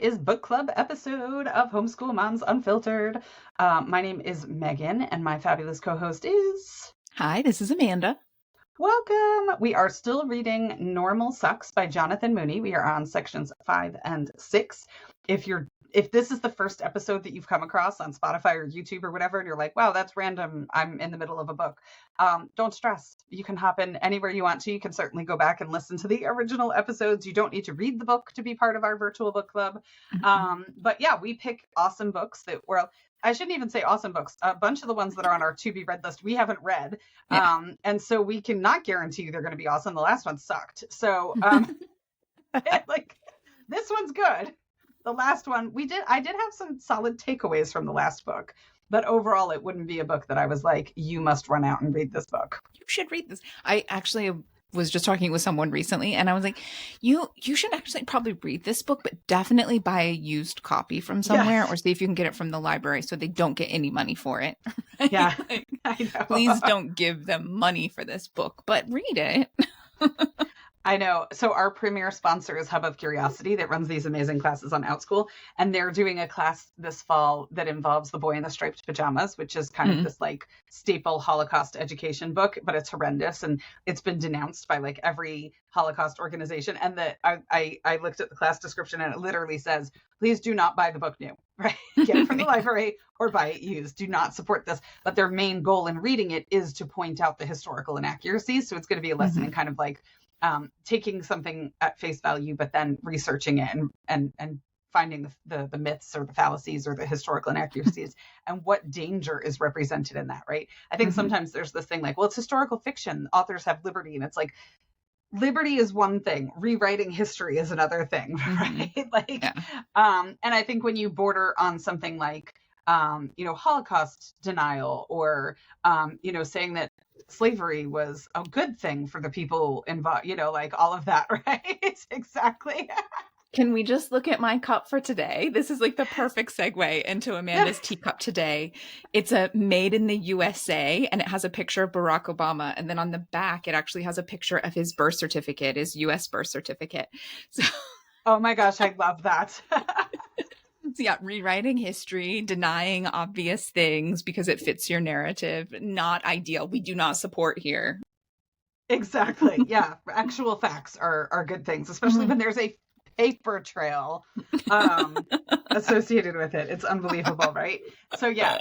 is book club episode of Homeschool Moms Unfiltered. My name is Megan, and my fabulous co-host is... Hi, this is Amanda. Welcome! We are still reading Normal Sucks by Jonathan Mooney. We are on sections 5 and 6. If this is the first episode that you've come across on Spotify or YouTube or whatever, and you're like, wow, that's random, I'm in the middle of a book, don't stress. You can hop in anywhere you want to. You can certainly go back and listen to the original episodes. You don't need to read the book to be part of our virtual book club. But yeah, we pick awesome books that, well, I shouldn't even say awesome books. A bunch of the ones that are on our to be read list, we haven't read. Yeah. And so we cannot guarantee they're going to be awesome. The last one sucked. So like this one's good. The last one I did have some solid takeaways from the last book, but overall it wouldn't be a book that I was like, you must run out and read this book. You should read this. I actually was just talking with someone recently and I was like, you should actually probably read this book, but definitely buy a used copy from somewhere or see if you can get it from the library so they don't get any money for it. Right? Yeah. Like, I know. Please don't give them money for this book, but read it. I know. So our premier sponsor is Hub of Curiosity that runs these amazing classes on OutSchool. And they're doing a class this fall that involves The Boy in the Striped Pajamas, which is kind of this like staple Holocaust education book, but it's horrendous. And it's been denounced by like every Holocaust organization. And I looked at the class description and it literally says, please do not buy the book new, right? Get it from the library or buy it used. Do not support this. But their main goal in reading it is to point out the historical inaccuracies. So it's going to be a lesson in kind of like, taking something at face value, but then researching it and finding the myths or the fallacies or the historical inaccuracies and what danger is represented in that, right? I think sometimes there's this thing like, well, it's historical fiction. Authors have liberty. And it's like, liberty is one thing. Rewriting history is another thing, right? And I think when you border on something like, Holocaust denial or, saying that slavery was a good thing for the people involved, like all of that, right? Exactly. Can we just look at my cup for today? This is like the perfect segue into Amanda's teacup today. It's made in the USA and it has a picture of Barack Obama. And then on the back, it actually has a picture of his birth certificate, his US birth certificate. So, oh my gosh, I love that. So yeah, rewriting history, denying obvious things because it fits your narrative. Not ideal. We do not support here. Exactly. Yeah. Actual facts are good things, especially when there's a paper trail associated with it. It's unbelievable, right? So yeah,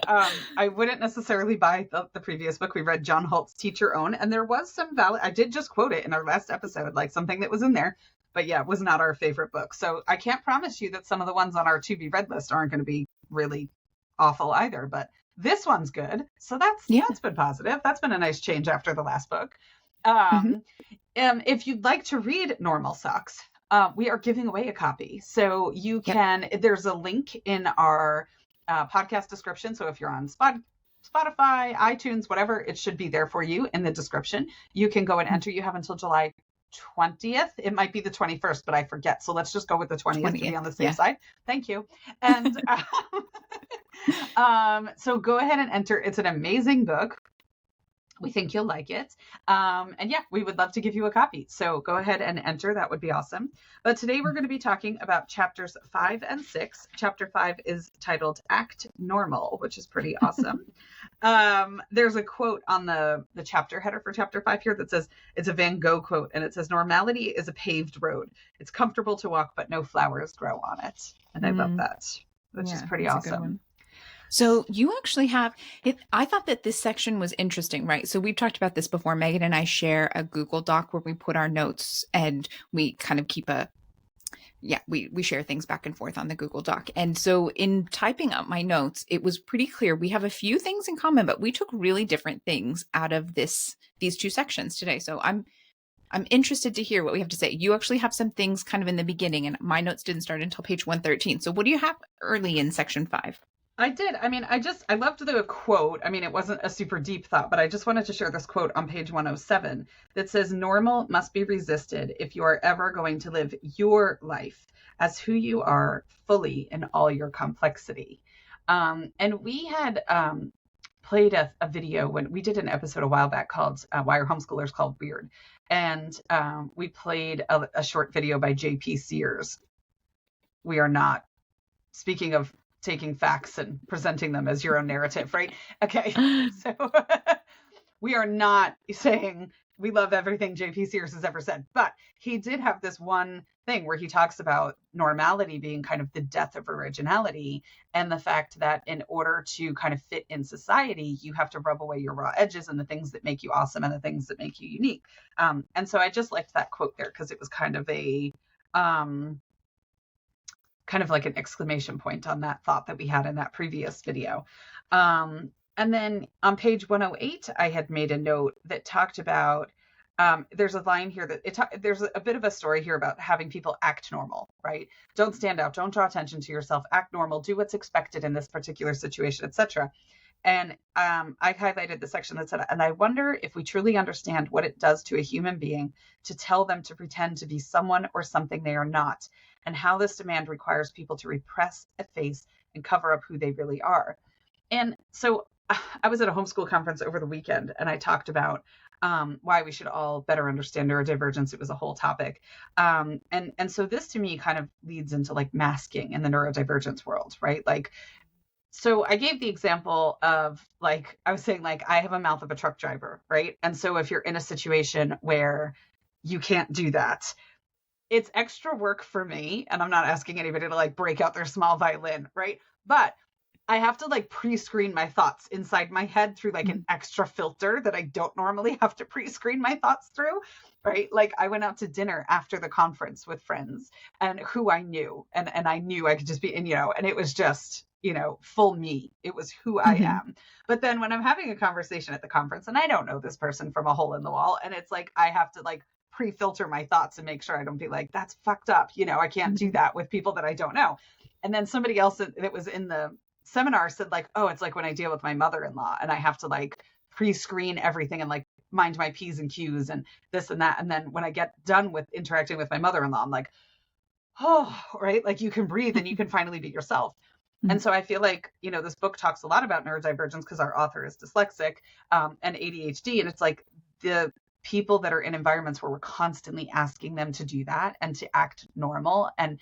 I wouldn't necessarily buy the previous book. We read John Holt's Teach Your Own, and there was some valid, I did just quote it in our last episode, like something that was in there. But yeah, it was not our favorite book. So I can't promise you that some of the ones on our to be read list aren't going to be really awful either. But this one's good. So that's been positive. That's been a nice change after the last book. If you'd like to read Normal Sucks, we are giving away a copy. So you can, there's a link in our podcast description. So if you're on Spotify, iTunes, whatever, it should be there for you in the description. You can go and enter. You have until July 20th. It might be the 21st, but I forget. So let's just go with the 20th to be on the safe side. Thank you. And so go ahead and enter. It's an amazing book. We think you'll like it. And yeah, we would love to give you a copy. So go ahead and enter. That would be awesome. But today we're going to be talking about chapters 5 and 6. Chapter 5 is titled Act Normal, which is pretty awesome. There's a quote on the chapter header for chapter 5 here that says, it's a Van Gogh quote, and it says, normality is a paved road. It's comfortable to walk, but no flowers grow on it. And I love that, which is pretty awesome. So you actually have it. I thought that this section was interesting, right? So we've talked about this before. Megan and I share a Google Doc where we put our notes and we kind of keep we share things back and forth on the Google Doc. And so in typing up my notes, it was pretty clear we have a few things in common, but we took really different things out of these two sections today. So I'm interested to hear what we have to say. You actually have some things kind of in the beginning, and my notes didn't start until page 113. So what do you have early in section 5? I did. I mean, I loved the quote. I mean, it wasn't a super deep thought, but I just wanted to share this quote on page 107 that says, normal must be resisted if you are ever going to live your life as who you are fully in all your complexity. And we had played a video when we did an episode a while back called Why Are Homeschoolers Called Weird? And we played a short video by J.P. Sears. We are not speaking of taking facts and presenting them as your own narrative, right? Okay. So we are not saying we love everything JP Sears has ever said, but he did have this one thing where he talks about normality being kind of the death of originality, and the fact that in order to kind of fit in society, you have to rub away your raw edges and the things that make you awesome and the things that make you unique. And so I just liked that quote there because it was kind of a kind of like an exclamation point on that thought that we had in that previous video. And then on page 108, I had made a note that talked about, there's a line here that there's a bit of a story here about having people act normal, right? Don't stand out, don't draw attention to yourself, act normal, do what's expected in this particular situation, etc. And I highlighted the section that said, and I wonder if we truly understand what it does to a human being to tell them to pretend to be someone or something they are not, and how this demand requires people to repress, efface, and cover up who they really are. And so I was at a homeschool conference over the weekend, and I talked about why we should all better understand neurodivergence. It was a whole topic. And so this to me kind of leads into like masking in the neurodivergence world, right? Like, so I gave the example of like, I was saying like, I have a mouth of a truck driver, right? And so if you're in a situation where you can't do that, it's extra work for me. And I'm not asking anybody to like break out their small violin, right? But I have to like pre-screen my thoughts inside my head through like an extra filter that I don't normally have to pre-screen my thoughts through, right? Like I went out to dinner after the conference with friends and who I knew, and I knew I could just be, and and it was just, full me. It was who I am. But then when I'm having a conversation at the conference and I don't know this person from a hole in the wall, and it's like, I have to like pre-filter my thoughts and make sure I don't be like, that's fucked up. I can't do that with people that I don't know. And then somebody else that was in the seminar said like, oh, it's like when I deal with my mother-in-law and I have to like pre-screen everything and like mind my P's and Q's and this and that. And then when I get done with interacting with my mother-in-law, I'm like, oh, right. Like you can breathe and you can finally be yourself. And so I feel like, this book talks a lot about neurodivergence because our author is dyslexic and ADHD. And it's like the people that are in environments where we're constantly asking them to do that and to act normal and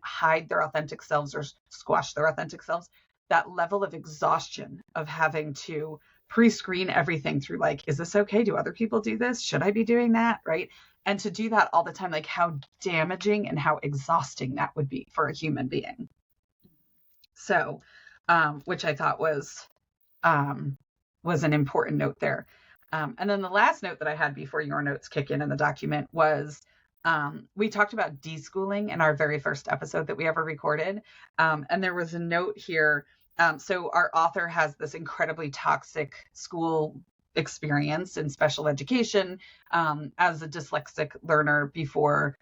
hide their authentic selves or squash their authentic selves, that level of exhaustion of having to pre-screen everything through like, is this okay? Do other people do this? Should I be doing that? Right. And to do that all the time, like how damaging and how exhausting that would be for a human being. So, which I thought was an important note there. And then the last note that I had before your notes kick in the document was, we talked about deschooling in our very first episode that we ever recorded. And there was a note here. So our author has this incredibly toxic school experience in special education as a dyslexic learner before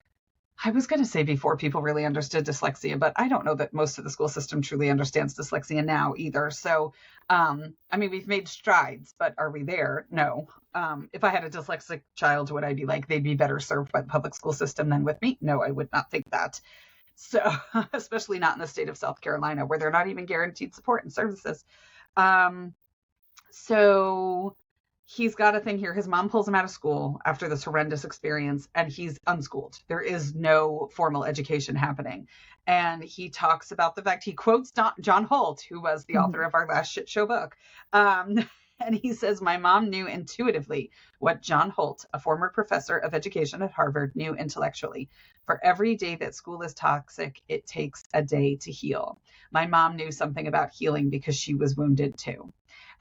people really understood dyslexia, but I don't know that most of the school system truly understands dyslexia now either. So, we've made strides, but are we there? No. If I had a dyslexic child, would I be like, they'd be better served by the public school system than with me? No, I would not think that. So, especially not in the state of South Carolina, where they're not even guaranteed support and services. So he's got a thing here. His mom pulls him out of school after this horrendous experience, and he's unschooled. There is no formal education happening. And he talks about the fact, he quotes John Holt, who was the author of our last shit show book. And he says, my mom knew intuitively what John Holt, a former professor of education at Harvard, knew intellectually. For every day that school is toxic, it takes a day to heal. My mom knew something about healing because she was wounded too.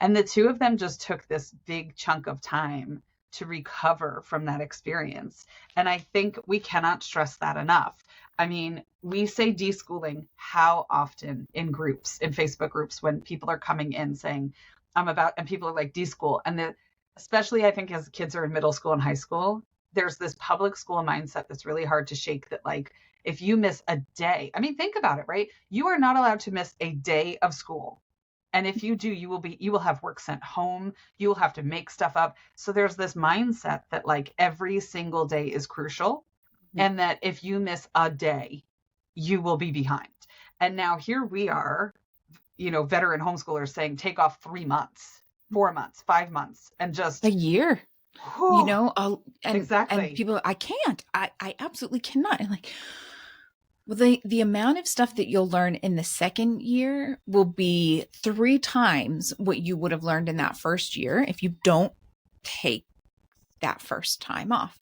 And the two of them just took this big chunk of time to recover from that experience. And I think we cannot stress that enough. I mean, we say deschooling how often in groups, in Facebook groups, when people are coming in saying, and people are like, deschool. And especially I think as kids are in middle school and high school, there's this public school mindset that's really hard to shake, that like, if you miss a day, think about it, right? You are not allowed to miss a day of school. And if you do, you will have work sent home. You will have to make stuff up. So there's this mindset that like every single day is crucial. And that if you miss a day, you will be behind. And now here we are, veteran homeschoolers saying, take off 3 months, 4 months, 5 months, and just a year, and exactly. And people, I can't, I absolutely cannot. And like, Well, the amount of stuff that you'll learn in the second year will be 3 times what you would have learned in that first year if you don't take that first time off.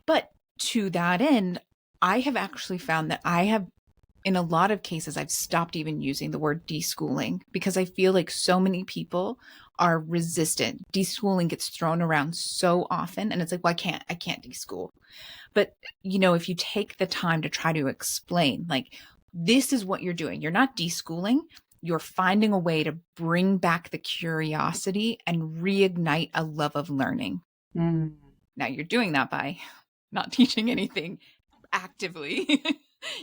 But to that end, I have actually found that in a lot of cases, I've stopped even using the word deschooling because I feel like so many people are resistant. Deschooling gets thrown around so often, and it's like, well, I can't deschool. But, if you take the time to try to explain, like, this is what you're doing. You're not deschooling. You're finding a way to bring back the curiosity and reignite a love of learning. Mm. Now, you're doing that by not teaching anything actively.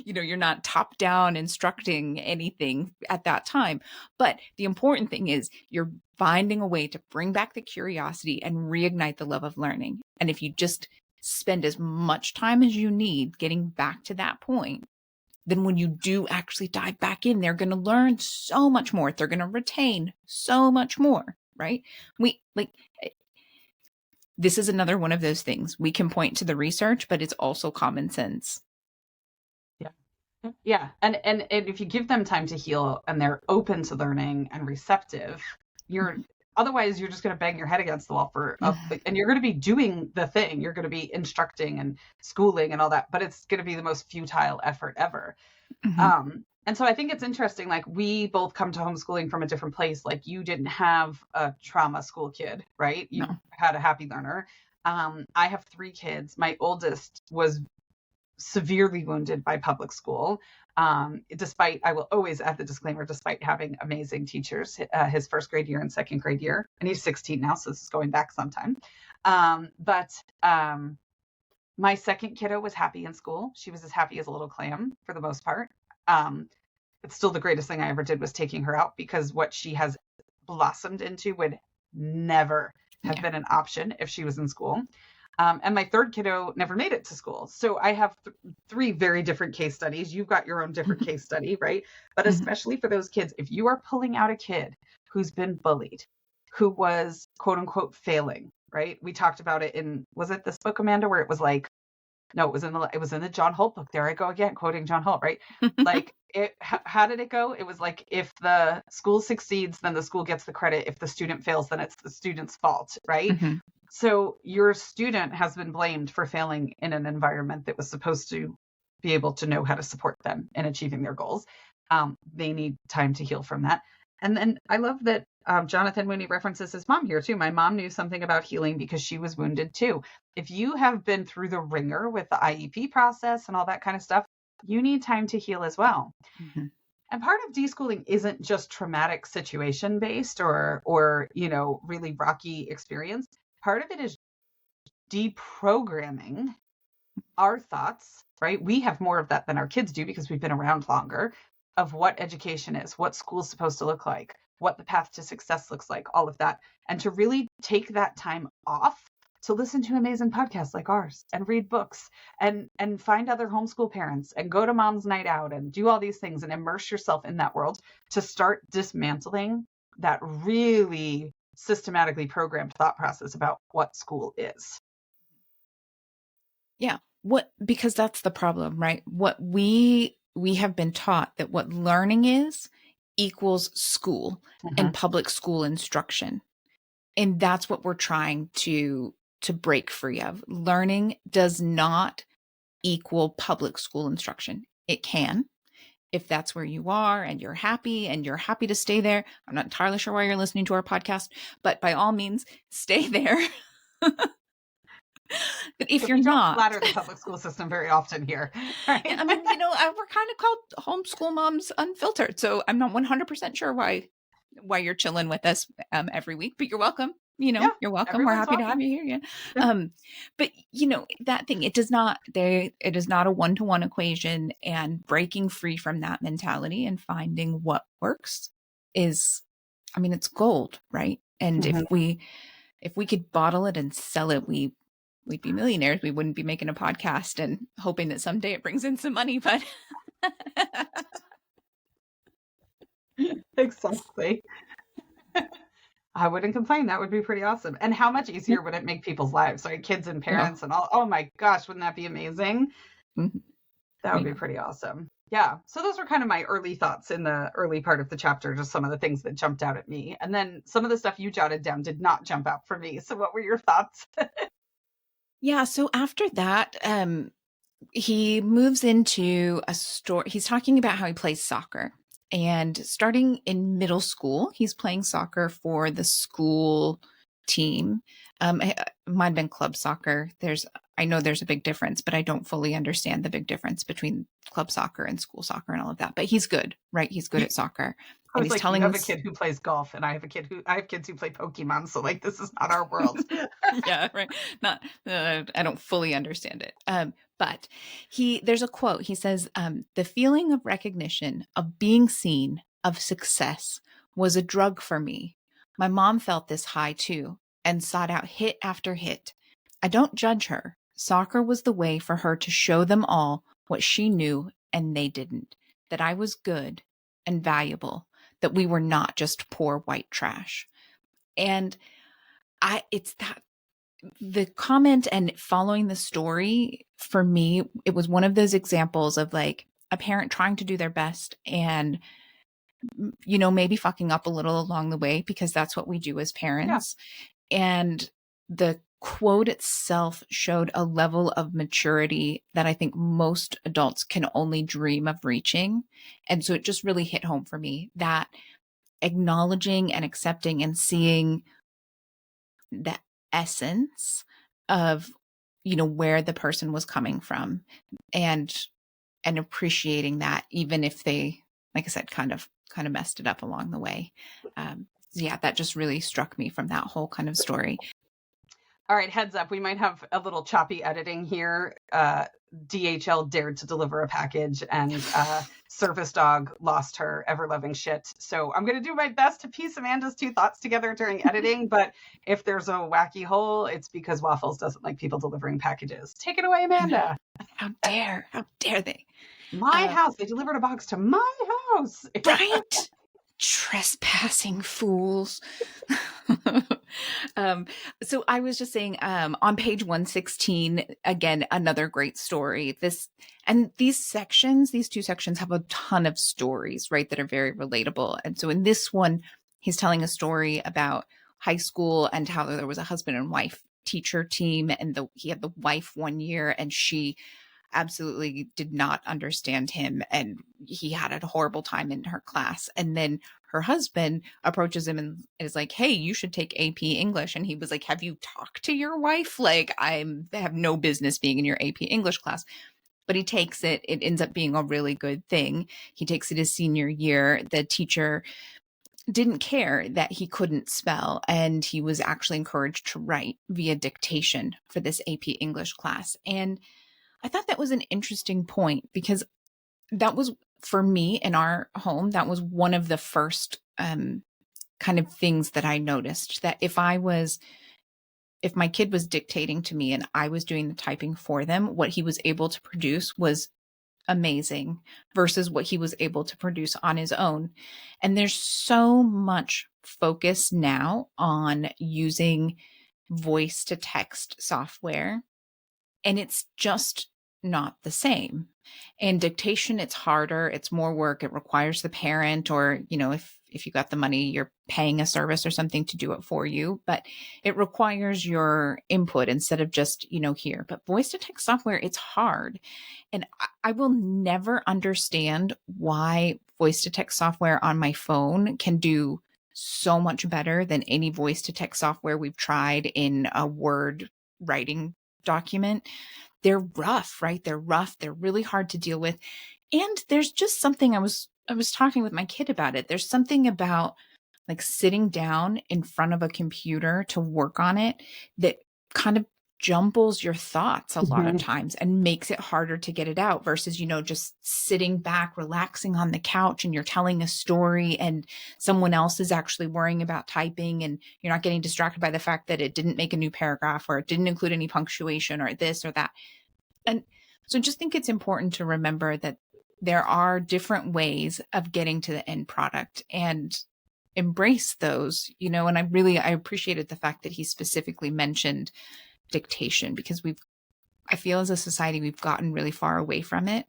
You're not top down instructing anything at that time. But the important thing is you're finding a way to bring back the curiosity and reignite the love of learning. And if you just spend as much time as you need getting back to that point, then when you do actually dive back in, they're going to learn so much more. They're going to retain so much more, right? This is another one of those things. We can point to the research, but it's also common sense. Yeah. And if you give them time to heal and they're open to learning and receptive, otherwise you're just going to bang your head against the wall and you're going to be doing the thing. You're going to be instructing and schooling and all that, but it's going to be the most futile effort ever. Mm-hmm. And so I think it's interesting, like we both come to homeschooling from a different place. Like you didn't have a trauma school kid, right? You had a happy learner. I have 3 kids. My oldest was severely wounded by public school. Despite, I will always add the disclaimer, despite having amazing teachers, his first grade year and second grade year, and he's 16 now, so this is going back some time. But my second kiddo was happy in school. She was as happy as a little clam for the most part. It's still the greatest thing I ever did was taking her out, because what she has blossomed into would never have been an option if she was in school. And my third kiddo never made it to school. So I have 3 very different case studies. You've got your own different case study, right? But especially for those kids, if you are pulling out a kid who's been bullied, who was quote unquote failing, right? We talked about it was it this book, Amanda, where it was like, no, it was in the John Holt book. There I go again, quoting John Holt, right? Like how did it go? It was like, if the school succeeds, then the school gets the credit. If the student fails, then it's the student's fault, right? Mm-hmm. So your student has been blamed for failing in an environment that was supposed to be able to know how to support them in achieving their goals. They need time to heal from that. And then I love that Jonathan Mooney references his mom here too. My mom knew something about healing because she was wounded too. If you have been through the ringer with the IEP process and all that kind of stuff, you need time to heal as well. Mm-hmm. And part of deschooling isn't just traumatic situation based or really rocky experience. Part of it is deprogramming our thoughts, right? We have more of that than our kids do because we've been around longer, of what education is, what school's supposed to look like, what the path to success looks like, all of that. And to really take that time off to listen to amazing podcasts like ours and read books and find other homeschool parents and go to mom's night out and do all these things and immerse yourself in that world to start dismantling that really systematically programmed thought process about what school is. Yeah. Because that's the problem, right? What we have been taught that what learning is equals school and public school instruction. And that's what we're trying to break free of. Learning does not equal public school instruction. It can, if that's where you are and you're happy to stay there. I'm not entirely sure why you're listening to our podcast, but by all means, stay there. But if you're not, don't flatter the public school system very often here. Right? I mean, we're kind of called homeschool moms unfiltered. So I'm not 100% sure why you're chilling with us every week, but you're welcome. You're welcome. We're happy to have you here. Yeah. But that thing, it is not a 1-to-1 equation, and breaking free from that mentality and finding what works is, it's gold, right? And if we could bottle it and sell it, we'd be millionaires. We wouldn't be making a podcast and hoping that someday it brings in some money, but exactly. I wouldn't complain. That would be pretty awesome. And how much easier would it make people's lives, right? Kids and parents and all. Oh my gosh, wouldn't that be amazing? Mm-hmm. That would be pretty awesome. Yeah. So those were kind of my early thoughts in the early part of the chapter, just some of the things that jumped out at me. And then some of the stuff you jotted down did not jump out for me. So what were your thoughts? Yeah. So after that, he moves into a story. He's talking about how he plays soccer. And starting in middle school, he's playing soccer for the school team. It might have been club soccer. I know there's a big difference, but I don't fully understand the big difference between club soccer and school soccer and all of that. But he's good, right? He's good at soccer. I And was he's like, telling you have a us, kid who plays golf, and I have kids who play Pokemon. So like, this is not our world. yeah, right. Not, I don't fully understand it. But there's a quote. He says, the feeling of recognition, of being seen, of success was a drug for me. My mom felt this high too and sought out hit after hit. I don't judge her. Soccer was the way for her to show them all what she knew and they didn't, that I was good and valuable, that we were not just poor white trash. And it's that the comment and following the story, for me, it was one of those examples of like a parent trying to do their best and, maybe fucking up a little along the way, because that's what we do as parents. Yeah. And the quote itself showed a level of maturity that I think most adults can only dream of reaching. And so it just really hit home for me, that acknowledging and accepting and seeing the essence of where the person was coming from, and appreciating that, even if they, like I said, kind of messed it up along the way. Yeah, that just really struck me from that whole kind of story. All right, heads up, we might have a little choppy editing here. DHL dared to deliver a package, and service dog lost her ever-loving shit. So I'm going to do my best to piece Amanda's two thoughts together during editing, but if there's a wacky hole, it's because Waffles doesn't like people delivering packages. Take it away, Amanda. How dare they? My house. They delivered a box to my house. Right? Trespassing fools. So I was just saying, on page 116, again, another great story. These two sections have a ton of stories, right, that are very relatable. And so in this one, he's telling a story about high school and how there was a husband and wife teacher team, and he had the wife one year, and she absolutely did not understand him, and he had a horrible time in her class. And then her husband approaches him and is like, hey, you should take AP English. And he was like, have you talked to your wife? Like, I have no business being in your AP English class. But he takes it. It ends up being a really good thing. He takes it his senior year. The teacher didn't care that he couldn't spell, and he was actually encouraged to write via dictation for this AP English class. And I thought that was an interesting point, because that was, for me in our home, that was one of the first kind of things that I noticed, that if my kid was dictating to me and I was doing the typing for them, what he was able to produce was amazing versus what he was able to produce on his own. And there's so much focus now on using voice to text software, and it's just not the same. And dictation, it's harder, it's more work, it requires the parent, or if you got the money, you're paying a service or something to do it for you, but it requires your input instead of just here. But voice to text software, it's hard, and I will never understand why voice to text software on my phone can do so much better than any voice to text software we've tried in a Word writing document. They're rough, right? They're rough. They're really hard to deal with. And there's just something, I was talking with my kid about it. There's something about like sitting down in front of a computer to work on it that kind of jumbles your thoughts a lot of times and makes it harder to get it out versus, just sitting back, relaxing on the couch, and you're telling a story and someone else is actually worrying about typing, and you're not getting distracted by the fact that it didn't make a new paragraph or it didn't include any punctuation or this or that. And so I just think it's important to remember that there are different ways of getting to the end product and embrace those, and I appreciated the fact that he specifically mentioned dictation, because we've I feel as a society, we've gotten really far away from it.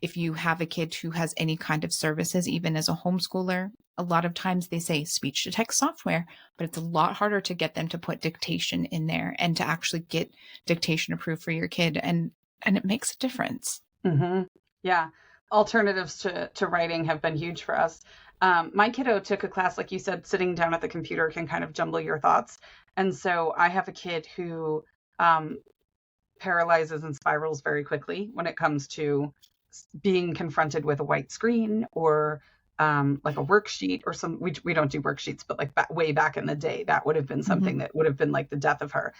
If you have a kid who has any kind of services, even as a homeschooler, a lot of times they say speech to text software, but it's a lot harder to get them to put dictation in there and to actually get dictation approved for your kid. And it makes a difference. Mm-hmm. Yeah. Alternatives to writing have been huge for us. My kiddo took a class, like you said, sitting down at the computer can kind of jumble your thoughts. And so I have a kid who um, paralyzes and spirals very quickly when it comes to being confronted with a white screen or like a worksheet or some, we don't do worksheets, but like way back in the day, that would have been something that would have been like the death of her.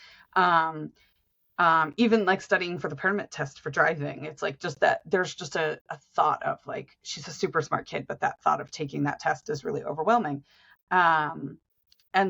Even like studying for the permit test for driving, it's like just that there's just a thought of like, she's a super smart kid, but that thought of taking that test is really overwhelming. And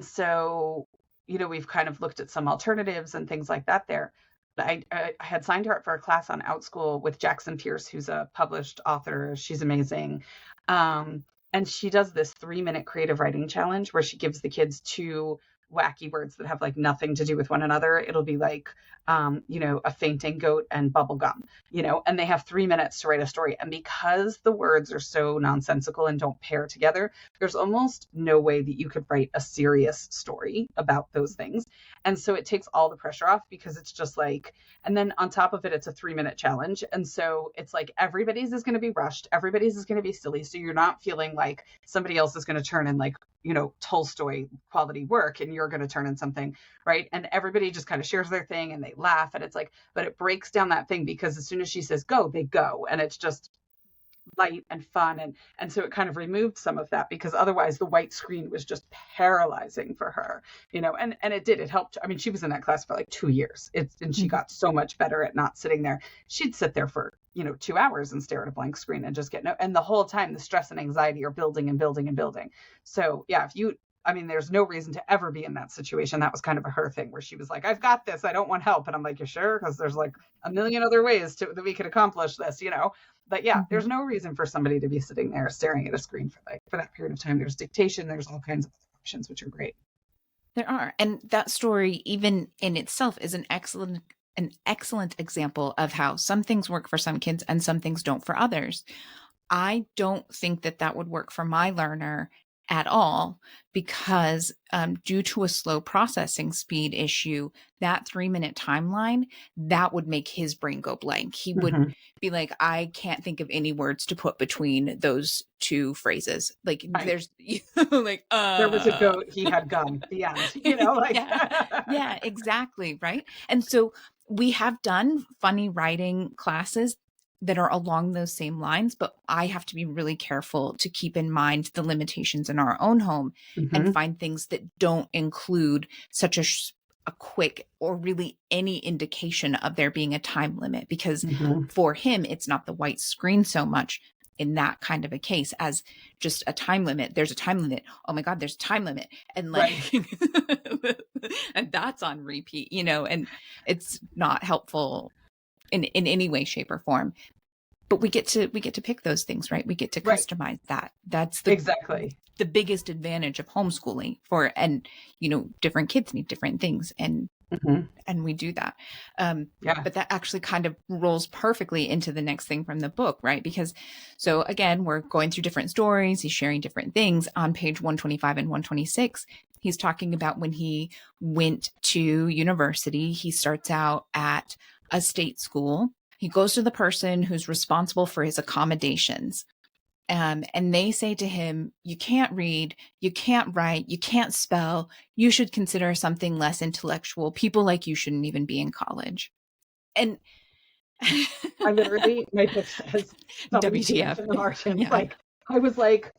so, we've kind of looked at some alternatives and things like that there. I had signed her up for a class on OutSchool with Jackson Pierce, who's a published author. She's amazing. And she does this 3-minute creative writing challenge where she gives the kids 2 wacky words that have like nothing to do with one another. It'll be like, a fainting goat and bubble gum, and they have 3 minutes to write a story. And because the words are so nonsensical and don't pair together, there's almost no way that you could write a serious story about those things. And so it takes all the pressure off because it's just like, and then on top of it, it's a 3-minute challenge. And so it's like everybody's is going to be rushed. Everybody's is going to be silly. So you're not feeling like somebody else is going to turn in like, Tolstoy quality work and you're going to turn in something, right? And everybody just kind of shares their thing and they laugh. And it's like, but it breaks down that thing because as soon as she says go, they go. And it's just light and fun. And so it kind of removed some of that because otherwise the white screen was just paralyzing for her, and it did, it helped. I mean, she was in that class for like 2 years. And she got so much better at not sitting there. She'd sit there for, 2 hours and stare at a blank screen and just get and the whole time the stress and anxiety are building and building and building. So yeah, there's no reason to ever be in that situation. That was kind of a her thing where she was like, I've got this. I don't want help. And I'm like, you sure? Because there's like a million other ways that we could accomplish this, But yeah, there's no reason for somebody to be sitting there staring at a screen for that period of time. There's dictation. There's all kinds of options, which are great. There are. And that story, even in itself, is an excellent example of how some things work for some kids and some things don't for others. I don't think that would work for my learner at all because due to a slow processing speed issue, that 3-minute timeline, that would make his brain go blank. He would be like, I can't think of any words to put between those 2 phrases. Like there's like, there was a goat, he had gum, the end, like. Yeah, exactly. Right. And so we have done funny writing classes that are along those same lines, but I have to be really careful to keep in mind the limitations in our own home and find things that don't include such a quick or really any indication of there being a time limit, because for him, it's not the white screen so much in that kind of a case as just a time limit. There's a time limit. Oh my God, there's a time limit. And like, right. And that's on repeat, and it's not helpful in any way, shape, or form. But we get to pick those things, right? We get to customize that. That's exactly the biggest advantage of homeschooling and different kids need different things and we do that. But that actually kind of rolls perfectly into the next thing from the book, right? Because so again, we're going through different stories. He's sharing different things on page 125 and 126. He's talking about when he went to university. He starts out at a state school. He goes to the person who's responsible for his accommodations. And they say to him, you can't read, you can't write, you can't spell. You should consider something less intellectual. People like you shouldn't even be in college. And I literally, my book says WTF. In the margins. Yeah. Like, I was like,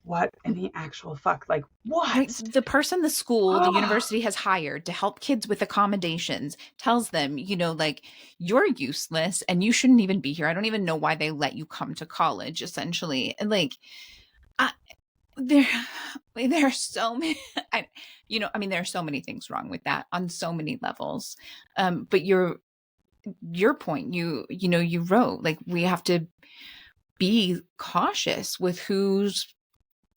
what in the actual fuck? Like, what? Right. The person the school, the university has hired to help kids with accommodations tells them, like, you're useless and you shouldn't even be here. I don't even know why they let you come to college, essentially. And like, there are so many, there are so many things wrong with that on so many levels. But your point, you wrote, like, we have to be cautious with who's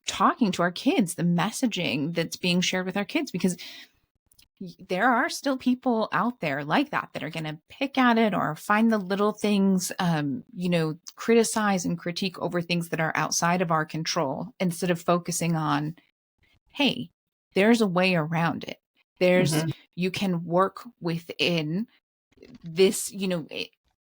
talking to our kids, the messaging that's being shared with our kids, because there are still people out there like that are going to pick at it or find the little things, criticize and critique over things that are outside of our control instead of focusing on, hey, there's a way around it. Mm-hmm. You can work within this,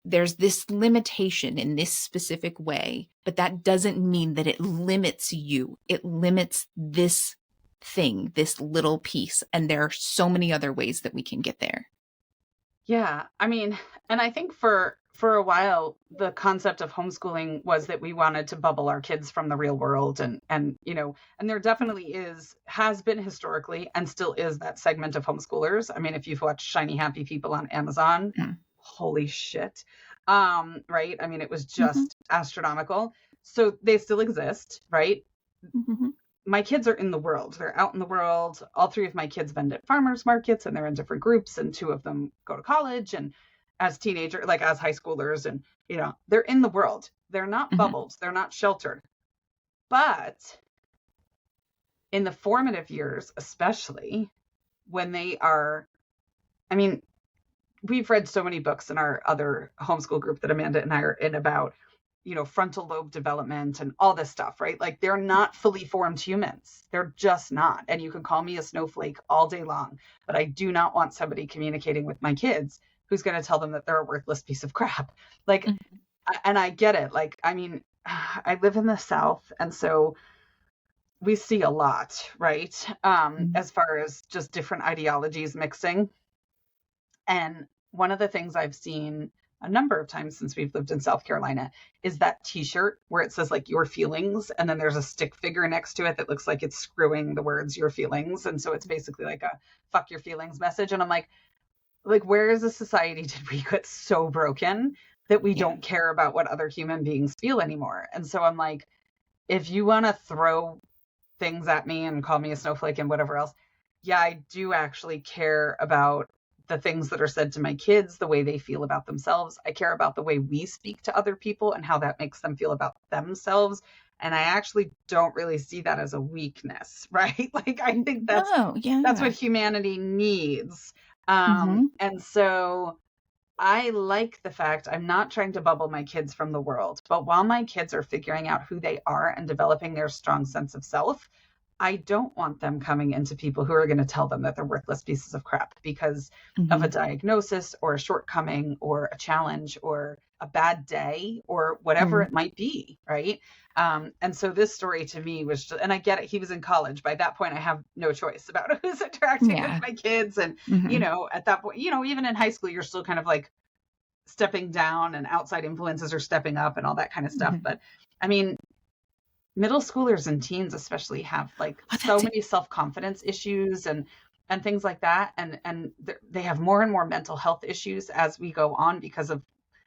there's this limitation in this specific way, but that doesn't mean that it limits you. It limits this thing, this little piece. And there are so many other ways that we can get there. Yeah, I mean, and I think for a while the concept of homeschooling was that we wanted to bubble our kids from the real world, and and there definitely has been historically and still is that segment of homeschoolers. I mean, if you've watched Shiny Happy People on Amazon, Mm. holy shit. Right? I mean, it was Mm-hmm. just astronomical. So they still exist, right? Mm-hmm. My kids are in the world. They're out in the world. All three of my kids vend at farmers markets, and they're in different groups, and two of them go to college and as teenagers, like as high schoolers, and they're in the world. They're not Mm-hmm. bubbles. They're not sheltered. But in the formative years, especially when they are, I mean, we've read so many books in our other homeschool group that Amanda and I are in about, frontal lobe development and all this stuff, right? Like they're not fully formed humans. They're just not. And you can call me a snowflake all day long, but I do not want somebody communicating with my kids who's going to tell them that they're a worthless piece of crap. Like, Mm-hmm. and I get it. Like, I mean, I live in the South, and so we see a lot, right? As far as just different ideologies mixing. And one of the things I've seen a number of times since we've lived in South Carolina is that t-shirt where it says like your feelings, and then there's a stick figure next to it that looks like it's screwing the words your feelings. And so it's basically like a fuck your feelings message. And I'm like, where is the society did we get so broken that we Yeah. don't care about what other human beings feel anymore? And so I'm like, if you want to throw things at me and call me a snowflake and whatever else, yeah, I do actually care about the things that are said to my kids, the way they feel about themselves. I care about the way we speak to other people and how that makes them feel about themselves. And I actually don't really see that as a weakness, right? Like I think No, that's yeah. what humanity needs. Mm-hmm. And so I like the fact I'm not trying to bubble my kids from the world, but while my kids are figuring out who they are and developing their strong sense of self, I don't want them coming into people who are going to tell them that they're worthless pieces of crap because of Mm-hmm. a diagnosis or a shortcoming or a challenge or a bad day or whatever Mm-hmm. it might be, right? And so this story to me was just, and I get it, he was in college. By that point, I have no choice about who's interacting with Yeah. my kids. And, Mm-hmm. at that point, even in high school, you're still kind of like stepping down and outside influences are stepping up and all that kind of stuff. Mm-hmm. But I mean, middle schoolers and teens especially have like Oh, so that's it. many self-confidence issues and things like that, and they have more and more mental health issues as we go on because of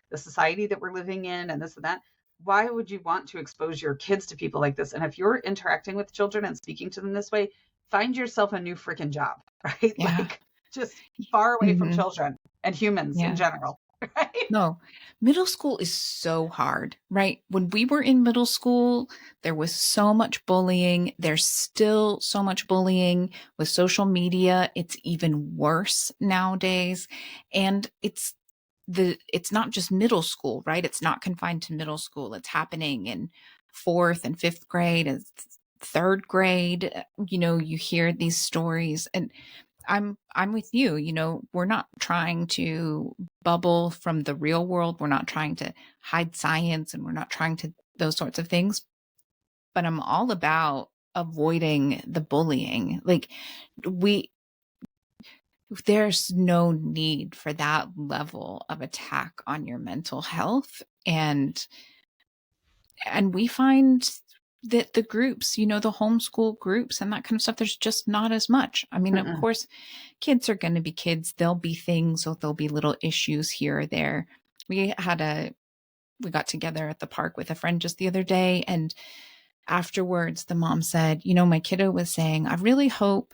the society that we're living in and this and that. Why would you want to expose your kids to people like this? And if you're interacting with children and speaking to them this way, find yourself a new freaking job. Right? Yeah. Like just far away from Mm-hmm. children and humans in Yeah. general. Right? No, middle school is so hard, right? When we were in middle school, there was so much bullying. There's still so much bullying with social media. It's even worse nowadays. And it's not just middle school, right? It's not confined to middle school. It's happening in fourth and fifth grade and third grade. You hear these stories, and I'm with you. We're not trying to bubble from the real world. We're not trying to hide science, and we're not trying to those sorts of things. But I'm all about avoiding the bullying. Like we there's no need for that level of attack on your mental health. And we find that the groups, the homeschool groups and that kind of stuff, there's just not as much. I mean, of Mm-mm. course, kids are going to be kids. There'll be things, or there'll be little issues here or there. We got together at the park with a friend just the other day, and afterwards the mom said, my kiddo was saying, I really hope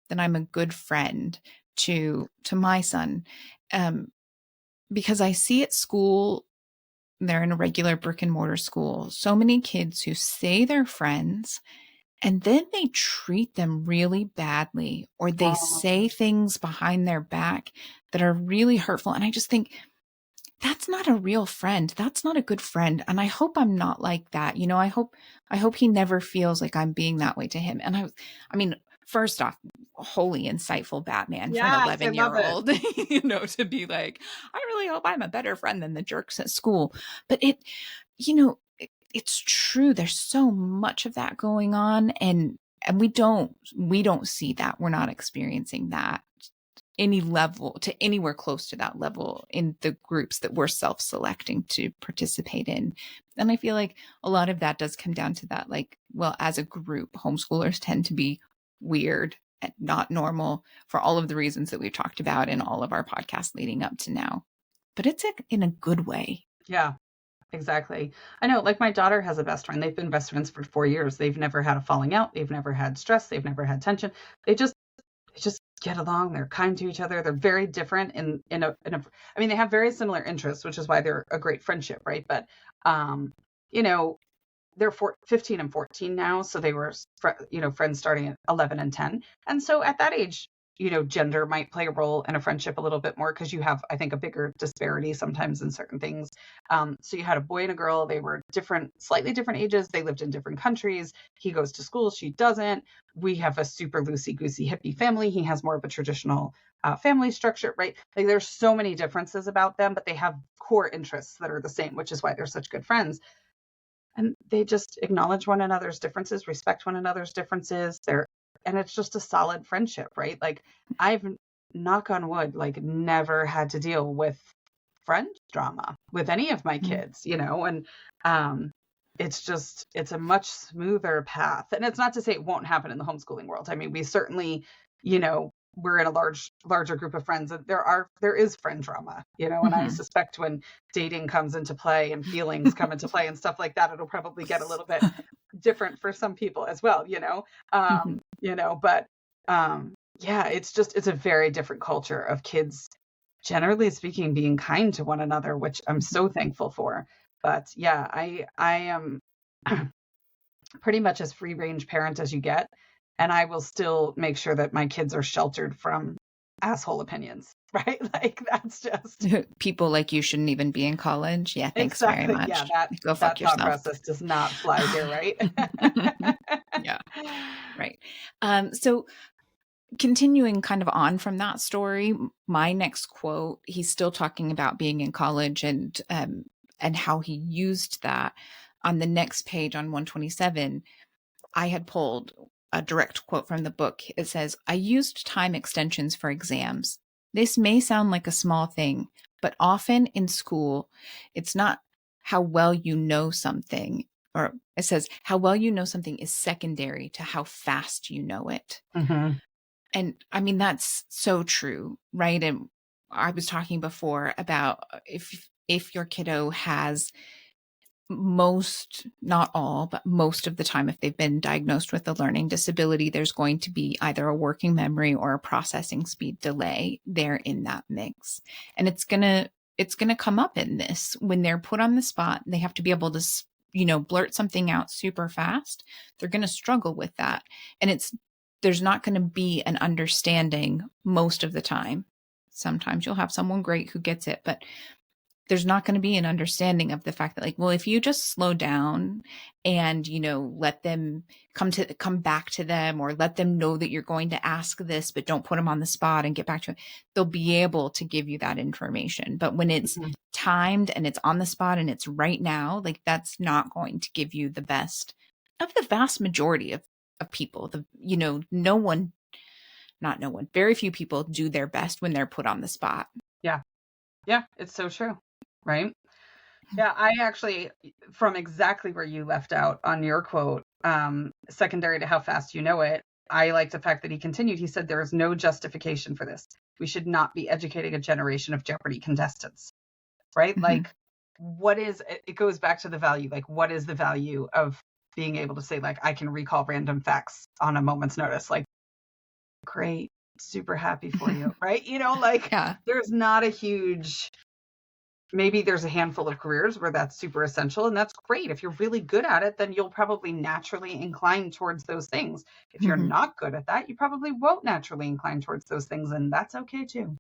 that I'm a good friend to my son, um, because I see at school, they're in a regular brick and mortar school, so many kids who say they're friends and then they treat them really badly, or they Oh, say things behind their back that are really hurtful. And I just think that's not a real friend. That's not a good friend. And I hope I'm not like that. I hope he never feels like I'm being that way to him. And I mean, first off, wholly insightful Batman for an yes, I love it. 11-year-old, to be like, I really hope I'm a better friend than the jerks at school. But it's true. There's so much of that going on, and we don't see that. We're not experiencing that any level to anywhere close to that level in the groups that we're self-selecting to participate in. And I feel like a lot of that does come down to that, like, well, as a group, homeschoolers tend to be weird and not normal for all of the reasons that we've talked about in all of our podcasts leading up to now. But it's in a good way. Yeah, exactly. I know, like my daughter has a best friend. They've been best friends for 4 years. They've never had a falling out. They've never had stress. They've never had tension. They just get along. They're kind to each other. They're very different I mean, they have very similar interests, which is why they're a great friendship, right? But, you know, they're 15 and 14 now. So they were, friends starting at 11 and 10. And so at that age, gender might play a role in a friendship a little bit more because you have, I think, a bigger disparity sometimes in certain things. So you had a boy and a girl. They were slightly different ages. They lived in different countries. He goes to school. She doesn't. We have a super loosey-goosey hippie family. He has more of a traditional family structure, right? Like there's so many differences about them, but they have core interests that are the same, which is why they're such good friends. And they just acknowledge one another's differences, respect one another's differences. And it's just a solid friendship, right? Like I've, knock on wood, like never had to deal with friend drama with any of my kids, and it's a much smoother path. And it's not to say it won't happen in the homeschooling world. I mean, we certainly, we're in a larger group of friends, and there is friend drama, and I suspect when dating comes into play and feelings come into play and stuff like that, it'll probably get a little bit different for some people as well, but yeah, it's a very different culture of kids, generally speaking, being kind to one another, which I'm so thankful for. But yeah, I am pretty much as free range parent as you get. And I will still make sure that my kids are sheltered from asshole opinions, right? Like that's just people like you shouldn't even be in college. Yeah, thanks very much. Yeah, Go fuck that yourself. thought process does not fly here, right? Yeah, right. So continuing kind of on from that story, my next quote, he's still talking about being in college and how he used that. On the next page on 127, I had pulled a direct quote from the book. It says, "I used time extensions for exams. This may sound like a small thing, but often in school, it's not how well you know something, or it says how well you know something is secondary to how fast you know it." Mm-hmm. And I mean, that's so true, right? And I was talking before about if your kiddo has not all, but most of the time, if they've been diagnosed with a learning disability, there's going to be either a working memory or a processing speed delay there in that mix. And it's gonna come up in this when they're put on the spot. They have to be able to, blurt something out super fast. They're going to struggle with that. And there's not going to be an understanding most of the time. Sometimes you'll have someone great who gets it, but there's not going to be an understanding of the fact that, like, well, if you just slow down and, let them come back to them, or let them know that you're going to ask this, but don't put them on the spot and get back to it, they'll be able to give you that information. But when it's timed and it's on the spot and it's right now, like, that's not going to give you the best of the vast majority of people. Very few people do their best when they're put on the spot. Yeah. Yeah, it's so true. Right. Yeah, I actually, from exactly where you left out on your quote, secondary to how fast you know it, I like the fact that he continued. He said, "There is no justification for this. We should not be educating a generation of Jeopardy contestants." Right. Mm-hmm. Like, it goes back to the value. Like, what is the value of being able to say, like, I can recall random facts on a moment's notice? Like, great, super happy for you. Right. Like, yeah. There's not a huge maybe there's a handful of careers where that's super essential, and that's great. If you're really good at it, then you'll probably naturally incline towards those things. If you're Mm-hmm. not good at that, you probably won't naturally incline towards those things, and that's okay too.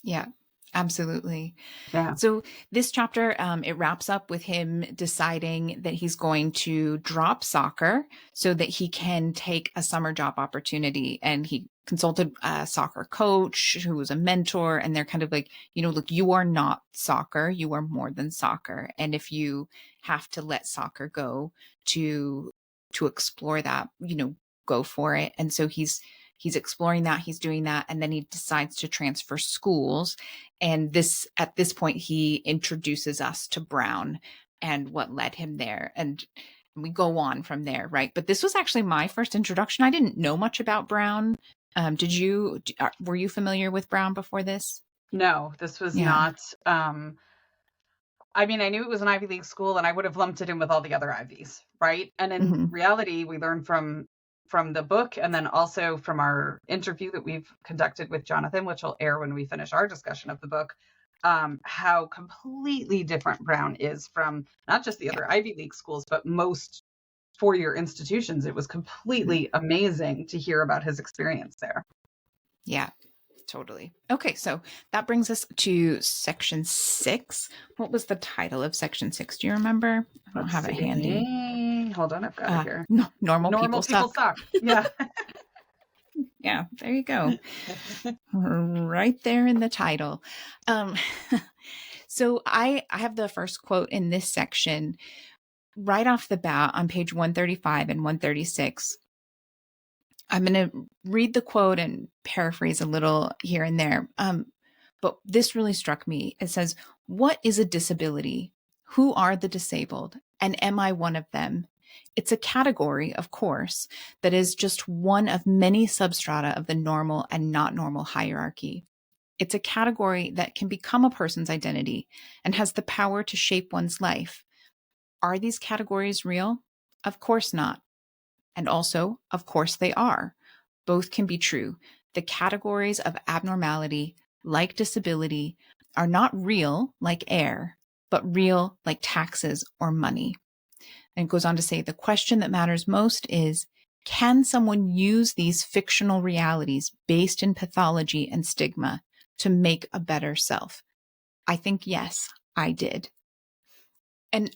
Yeah, absolutely. Yeah. So this chapter, it wraps up with him deciding that he's going to drop soccer so that he can take a summer job opportunity. And he consulted a soccer coach who was a mentor, and they're kind of like, look, you are not soccer, you are more than soccer. And if you have to let soccer go to explore that, go for it. And so he's exploring that, he's doing that, and then he decides to transfer schools. And at this point, he introduces us to Brown and what led him there. And we go on from there, right? But this was actually my first introduction. I didn't know much about Brown. Were you familiar with Brown before this? No, this was Yeah. not. I mean, I knew it was an Ivy League school, and I would have lumped it in with all the other Ivies, right? And in Mm-hmm. reality, we learned from the book, and then also from our interview that we've conducted with Jonathan, which will air when we finish our discussion of the book, how completely different Brown is from not just the Yeah. other Ivy League schools, but most four-year institutions. It was completely amazing to hear about his experience there. Yeah. Totally. Okay, so that brings us to section 6. What was the title of section 6? Do you remember? I don't have it handy. Hold on, I've got it here. No, normal people suck. Yeah. Yeah, there you go. Right there in the title. So I have the first quote in this section right off the bat on page 135 and 136. I'm going to read the quote and paraphrase a little here and there. But this really struck me. It says, "What is a disability? Who are the disabled? And am I one of them? It's a category, of course, that is just one of many substrata of the normal and not normal hierarchy. It's a category that can become a person's identity and has the power to shape one's life. Are these categories real? Of course not. And also, of course, they are. Both can be true. The categories of abnormality, like disability, are not real like air, but real like taxes or money." And it goes on to say, the question that matters most is, can someone use these fictional realities based in pathology and stigma to make a better self? I think, yes, I did. And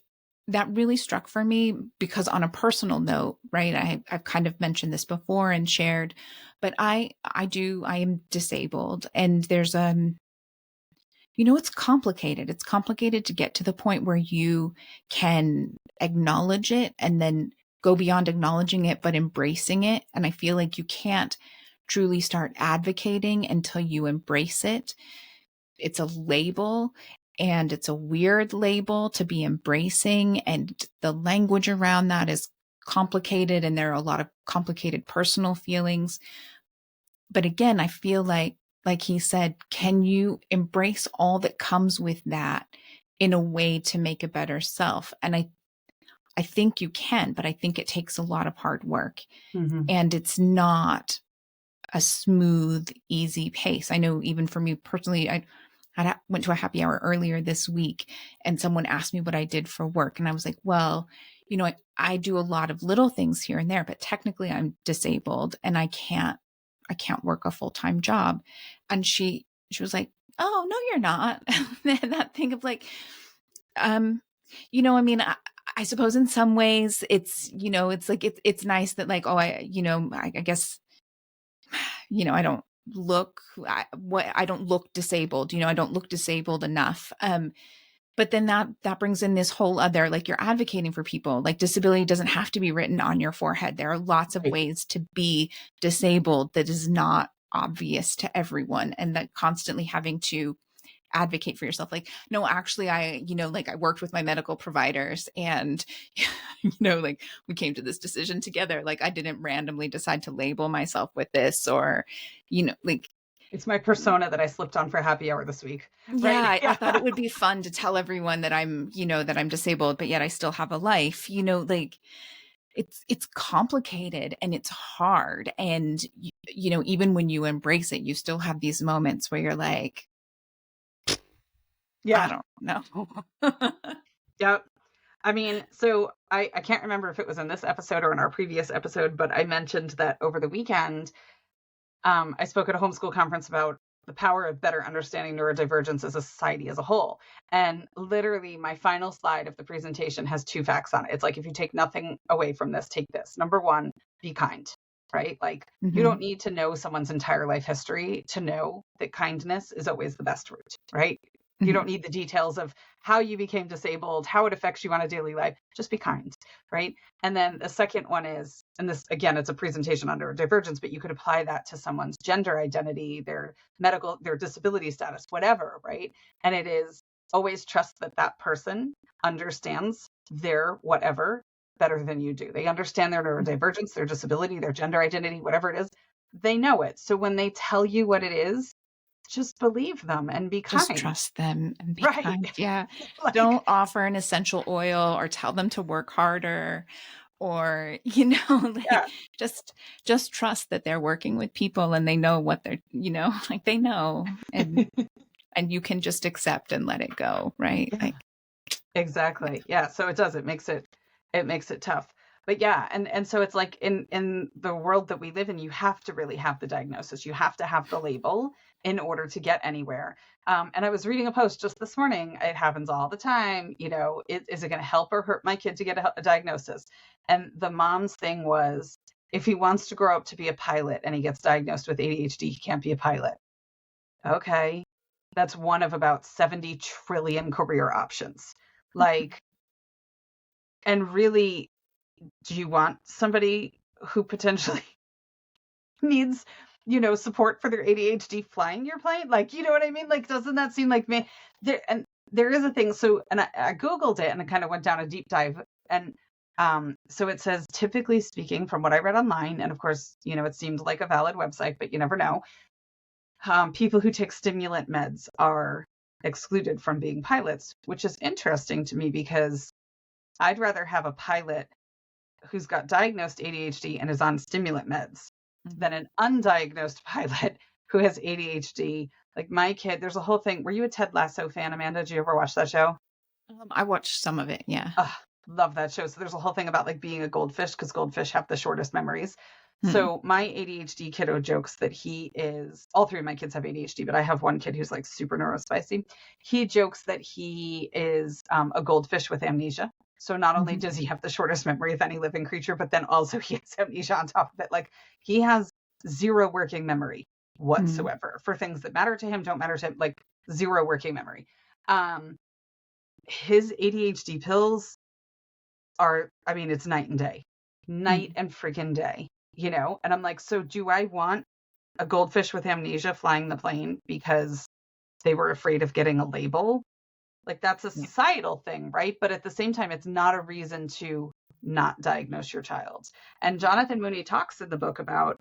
that really struck for me because on a personal note, right, I've kind of mentioned this before and shared, but I am disabled, and there's it's complicated. It's complicated to get to the point where you can acknowledge it and then go beyond acknowledging it, but embracing it. And I feel like you can't truly start advocating until you embrace it. It's a label, and it's a weird label to be embracing. And the language around that is complicated, and there are a lot of complicated personal feelings. But again, I feel like he said, can you embrace all that comes with that in a way to make a better self? And I think you can, but I think it takes a lot of hard work. Mm-hmm. And it's not a smooth, easy pace. I know even for me personally, I went to a happy hour earlier this week, and someone asked me what I did for work. And I was like, well, I do a lot of little things here and there, but technically I'm disabled and I can't work a full-time job. And she was like, oh, no, you're not. That thing of like, I mean, I suppose in some ways it's, it's like, it's nice that like, oh, I guess, I don't look disabled, I don't look disabled enough. But then that brings in this whole other, like, you're advocating for people. Like, disability doesn't have to be written on your forehead. There are lots of ways to be disabled that is not obvious to everyone, and that constantly having to advocate for yourself. Like, no, actually, I worked with my medical providers, and, like, we came to this decision together. Like, I didn't randomly decide to label myself with this, or, like, it's my persona that I slipped on for happy hour this week. Yeah, Right? I thought it would be fun to tell everyone that I'm disabled, but yet I still have a life. Like, it's complicated and it's hard. And, even when you embrace it, you still have these moments where you're like, yeah, No. Yep. I mean, so I can't remember if it was in this episode or in our previous episode, but I mentioned that over the weekend, I spoke at a homeschool conference about the power of better understanding neurodivergence as a society as a whole. And literally, my final slide of the presentation has two facts on it. It's like, if you take nothing away from this, take this. Number one, be kind, right? Like, you don't need to know someone's entire life history to know that kindness is always the best route, right? You don't need the details of how you became disabled, how it affects you on a daily life. Just be kind, right? And then the second one is, and this, again, it's a presentation on neurodivergence, but you could apply that to someone's gender identity, their medical, their disability status, whatever, right? And it is always trust that that person understands their whatever better than you do. They understand their neurodivergence, their disability, their gender identity, whatever it is. They know it. So when they tell you what it is, just believe them and be kind. Just trust them and be Right. kind. Yeah. Like, Don't offer an essential oil or tell them to work harder, or, like, yeah. just trust that they're working with people and they know what they're, like, they know, and you can just accept and let it go. Right. Yeah. Like, Exactly. Yeah. So it does, it makes it tough. But yeah, and so it's like in the world that we live in, you have to really have the diagnosis. You have to have the label in order to get anywhere. And I was reading a post just this morning. It happens all the time. Is it going to help or hurt my kid to get a diagnosis? And the mom's thing was, if he wants to grow up to be a pilot and he gets diagnosed with ADHD, he can't be a pilot. Okay. That's one of about 70 trillion career options. Like, and really, do you want somebody who potentially needs, support for their ADHD flying your plane? Like, you know what I mean? Like, doesn't that seem like me? There is a thing. So, and I Googled it and I kind of went down a deep dive. And so it says, typically speaking, from what I read online, and of course, it seemed like a valid website, but you never know. People who take stimulant meds are excluded from being pilots, which is interesting to me because I'd rather have a pilot who's got diagnosed ADHD and is on stimulant meds than an undiagnosed pilot who has ADHD. Like my kid, there's a whole thing. Were you a Ted Lasso fan, Amanda? Did you ever watch that show? I watched some of it. Yeah. Love that show. So there's a whole thing about like being a goldfish, because goldfish have the shortest memories. So my ADHD kiddo jokes that he is, all three of my kids have ADHD, but I have one kid who's like super neurospicy. He jokes that he is a goldfish with amnesia. So not only does he have the shortest memory of any living creature, but then also he has amnesia on top of it. Like, he has zero working memory whatsoever for things that matter to him, don't matter to him, like zero working memory. His ADHD pills are, I mean, it's night and day, night and freaking day, and I'm like, so do I want a goldfish with amnesia flying the plane because they were afraid of getting a label? Like, that's a societal thing, right? But at the same time, it's not a reason to not diagnose your child. And Jonathan Mooney talks in the book about,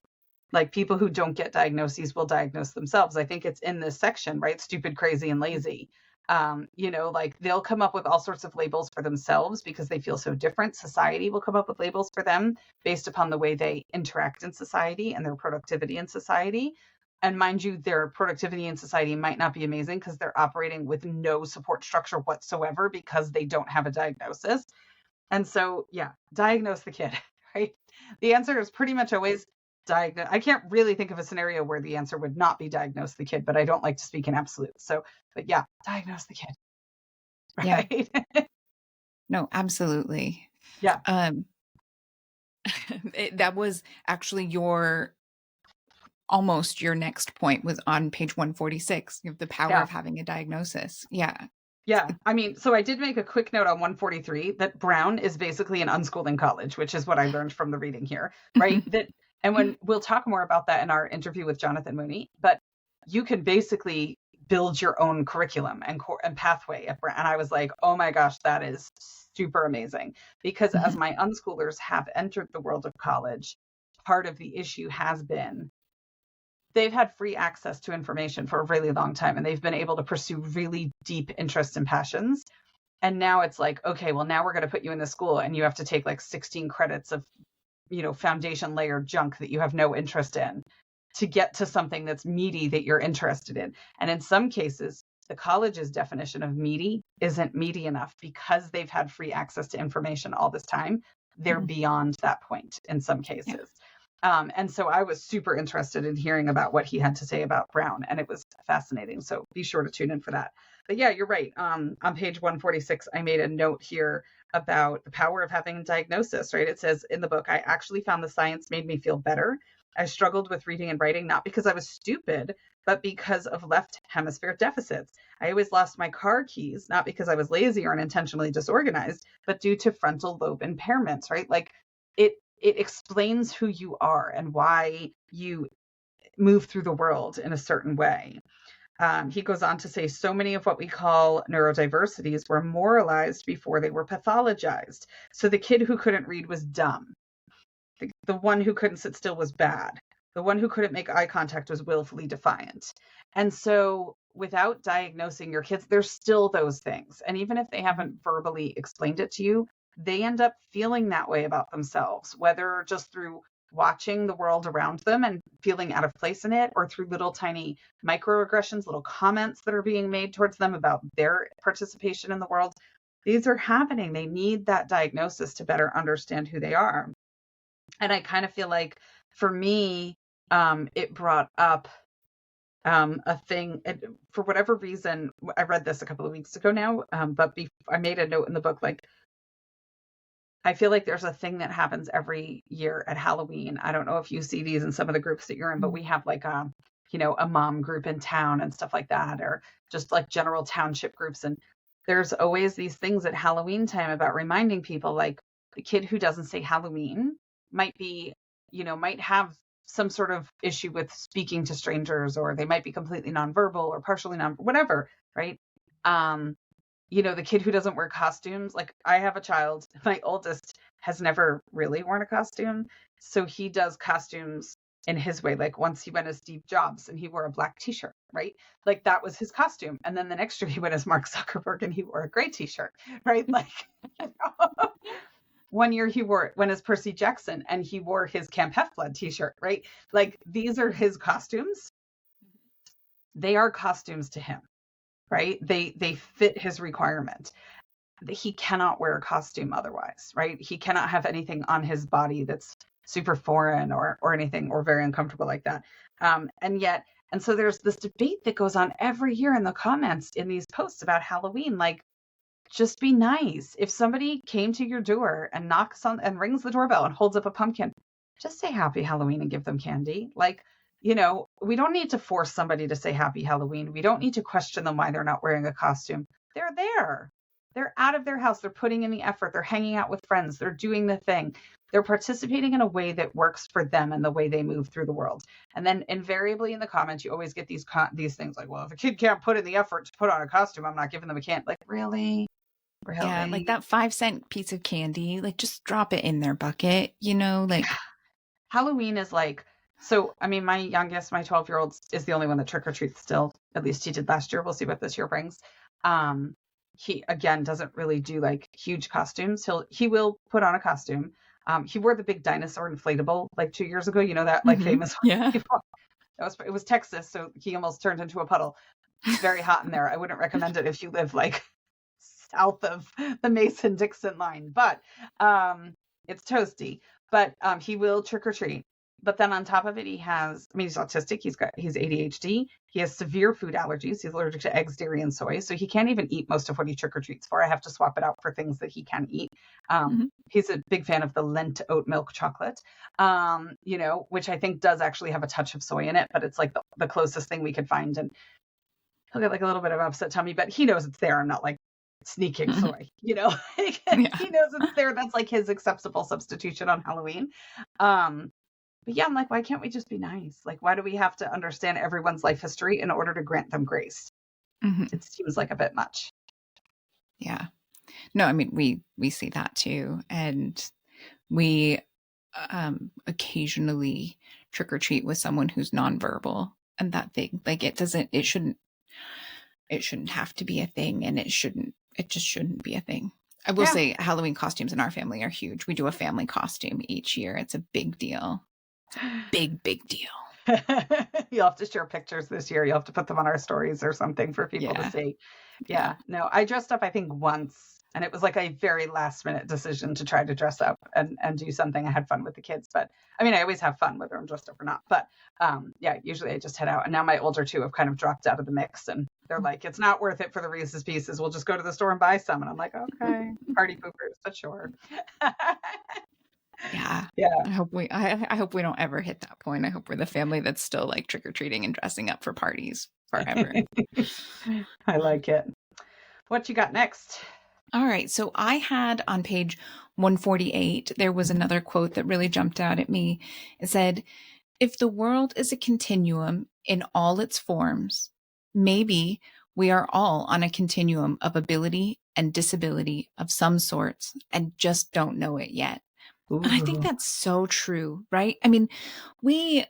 like, people who don't get diagnoses will diagnose themselves. I think it's in this section, right? Stupid, crazy, and lazy. Like, they'll come up with all sorts of labels for themselves because they feel so different. Society will come up with labels for them based upon the way they interact in society and their productivity in society. And mind you, their productivity in society might not be amazing because they're operating with no support structure whatsoever because they don't have a diagnosis. And so, yeah, diagnose the kid, right? The answer is pretty much always diagnose. I can't really think of a scenario where the answer would not be diagnose the kid, but I don't like to speak in absolutes. So, but yeah, diagnose the kid. Right? Yeah. No, absolutely. Yeah. That was actually almost your next point was on page 146. You have the power of having a diagnosis. Yeah. Yeah. I mean, so I did make a quick note on 143 that Brown is basically an unschooling college, which is what I learned from the reading here, right? And when we'll talk more about that in our interview with Jonathan Mooney, but you can basically build your own curriculum and pathway at Brown. And I was like, oh my gosh, that is super amazing. Because as my unschoolers have entered the world of college, part of the issue has been they've had free access to information for a really long time, and they've been able to pursue really deep interests and passions. And now it's like, okay, well, now we're going to put you in the school and you have to take like 16 credits of, foundation layer junk that you have no interest in to get to something that's meaty that you're interested in. And in some cases, the college's definition of meaty isn't meaty enough because they've had free access to information all this time. They're beyond that point in some cases. And so I was super interested in hearing about what he had to say about Brown, and it was fascinating. So be sure to tune in for that. But yeah, you're right. On page 146, I made a note here about the power of having a diagnosis, right? It says in the book, I actually found the science made me feel better. I struggled with reading and writing, not because I was stupid, but because of left hemisphere deficits. I always lost my car keys, not because I was lazy or unintentionally disorganized, but due to frontal lobe impairments, right? Like it explains who you are and why you move through the world in a certain way. He goes on to say, so many of what we call neurodiversities were moralized before they were pathologized. So the kid who couldn't read was dumb. The one who couldn't sit still was bad. The one who couldn't make eye contact was willfully defiant. And so without diagnosing your kids, there's still those things. And even if they haven't verbally explained it to you, they end up feeling that way about themselves, whether just through watching the world around them and feeling out of place in it, or through little tiny microaggressions, little comments that are being made towards them about their participation in the world. These are happening. They need that diagnosis to better understand who they are. And I kind of feel like for me, it brought up a thing, for whatever reason. I read this a couple of weeks ago now, but I made a note in the book, like, I feel like there's a thing that happens every year at Halloween. I don't know if you see these in some of the groups that you're in, but we have like a mom group in town and stuff like that, or just like general township groups. And there's always these things at Halloween time about reminding people, like, the kid who doesn't say Halloween might have some sort of issue with speaking to strangers, or they might be completely nonverbal or partially whatever, right? The kid who doesn't wear costumes, like, I have a child, my oldest has never really worn a costume. So he does costumes in his way. Like, once he went as Steve Jobs and he wore a black t-shirt, right? Like, that was his costume. And then the next year he went as Mark Zuckerberg and he wore a gray t-shirt, right? Like, one year he went as Percy Jackson and he wore his Camp Half-Blood t-shirt, right? Like, these are his costumes. They are costumes to him. Right? They fit his requirement. He cannot wear a costume otherwise, right? He cannot have anything on his body that's super foreign or anything, or very uncomfortable like that. And so there's this debate that goes on every year in the comments in these posts about Halloween. Like, just be nice. If somebody came to your door and knocks on and rings the doorbell and holds up a pumpkin, just say Happy Halloween and give them candy. Like, we don't need to force somebody to say Happy Halloween. We don't need to question them why they're not wearing a costume. They're there. They're out of their house. They're putting in the effort. They're hanging out with friends. They're doing the thing. They're participating in a way that works for them and the way they move through the world. And then invariably in the comments, you always get these things like, well, if a kid can't put in the effort to put on a costume, I'm not giving them a candy. Like, really? Yeah, like that 5-cent piece of candy, like, just drop it in their bucket, like. Halloween is like, so, I mean, my youngest, my 12-year-old, is the only one that trick-or-treats still. At least he did last year. We'll see what this year brings. He, again, doesn't really do like huge costumes. He will put on a costume. He wore the big dinosaur inflatable like 2 years ago. You know, that like famous one? Yeah. It was Texas, so he almost turned into a puddle. It's very hot in there. I wouldn't recommend it if you live like south of the Mason-Dixon line, but it's toasty. But he will trick-or-treat. But then on top of it, he's autistic. He's ADHD. He has severe food allergies. He's allergic to eggs, dairy, and soy. So he can't even eat most of what he trick-or-treats for. I have to swap it out for things that he can eat. He's a big fan of the Lent oat milk chocolate, which I think does actually have a touch of soy in it, but it's like the closest thing we could find. And he'll get like a little bit of upset tummy, but he knows it's there. I'm not like sneaking soy, He knows it's there. That's like his acceptable substitution on Halloween. But yeah, I'm like, why can't we just be nice? Like, why do we have to understand everyone's life history in order to grant them grace? It seems like a bit much. Yeah. No, I mean, we see that too. And we occasionally trick or treat with someone who's nonverbal, and that thing, like, it shouldn't have to be a thing, and it just shouldn't be a thing. I will say Halloween costumes in our family are huge. We do a family costume each year. It's a big deal. It's a big deal. You'll have to share pictures this year. You'll have to put them on our stories or something for people to see. Yeah. No, I dressed up, I think, once, and it was like a very last minute decision to try to dress up and do something. I had fun with the kids, but I mean, I always have fun whether I'm dressed up or not. But yeah, usually I just head out. And now my older two have kind of dropped out of the mix, and they're like, it's not worth it for the Reese's Pieces. We'll just go to the store and buy some. And I'm like, okay, party poopers, but sure. Yeah. Yeah. I hope we don't ever hit that point. I hope we're the family that's still like trick-or-treating and dressing up for parties forever. I like it. What you got next? All right. So I had on page 148, there was another quote that really jumped out at me. It said, if the world is a continuum in all its forms, maybe we are all on a continuum of ability and disability of some sorts and just don't know it yet. Ooh. And I think that's so true, right? I mean, we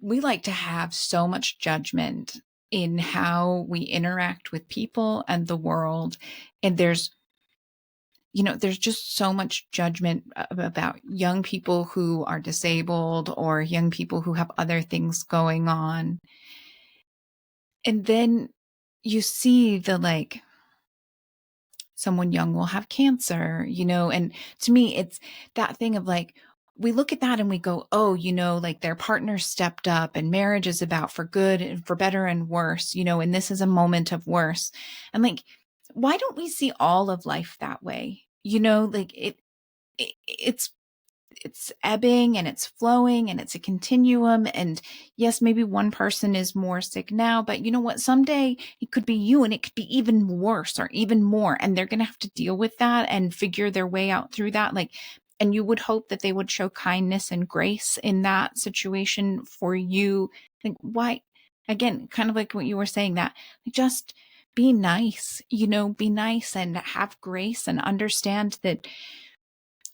like to have so much judgment in how we interact with people and the world. And there's just so much judgment about young people who are disabled or young people who have other things going on. And then you see someone young will have cancer, and to me, it's that thing of like, we look at that and we go, oh, like their partner stepped up and marriage is about for good and for better and worse, and this is a moment of worse. And like, why don't we see all of life that way? Like it's ebbing and it's flowing and it's a continuum. And yes, maybe one person is more sick now, but you know what? Someday it could be you and it could be even worse or even more. And they're going to have to deal with that and figure their way out through that. And you would hope that they would show kindness and grace in that situation for you. Like, why? Again, kind of like what you were saying, that just be nice, be nice and have grace and understand that,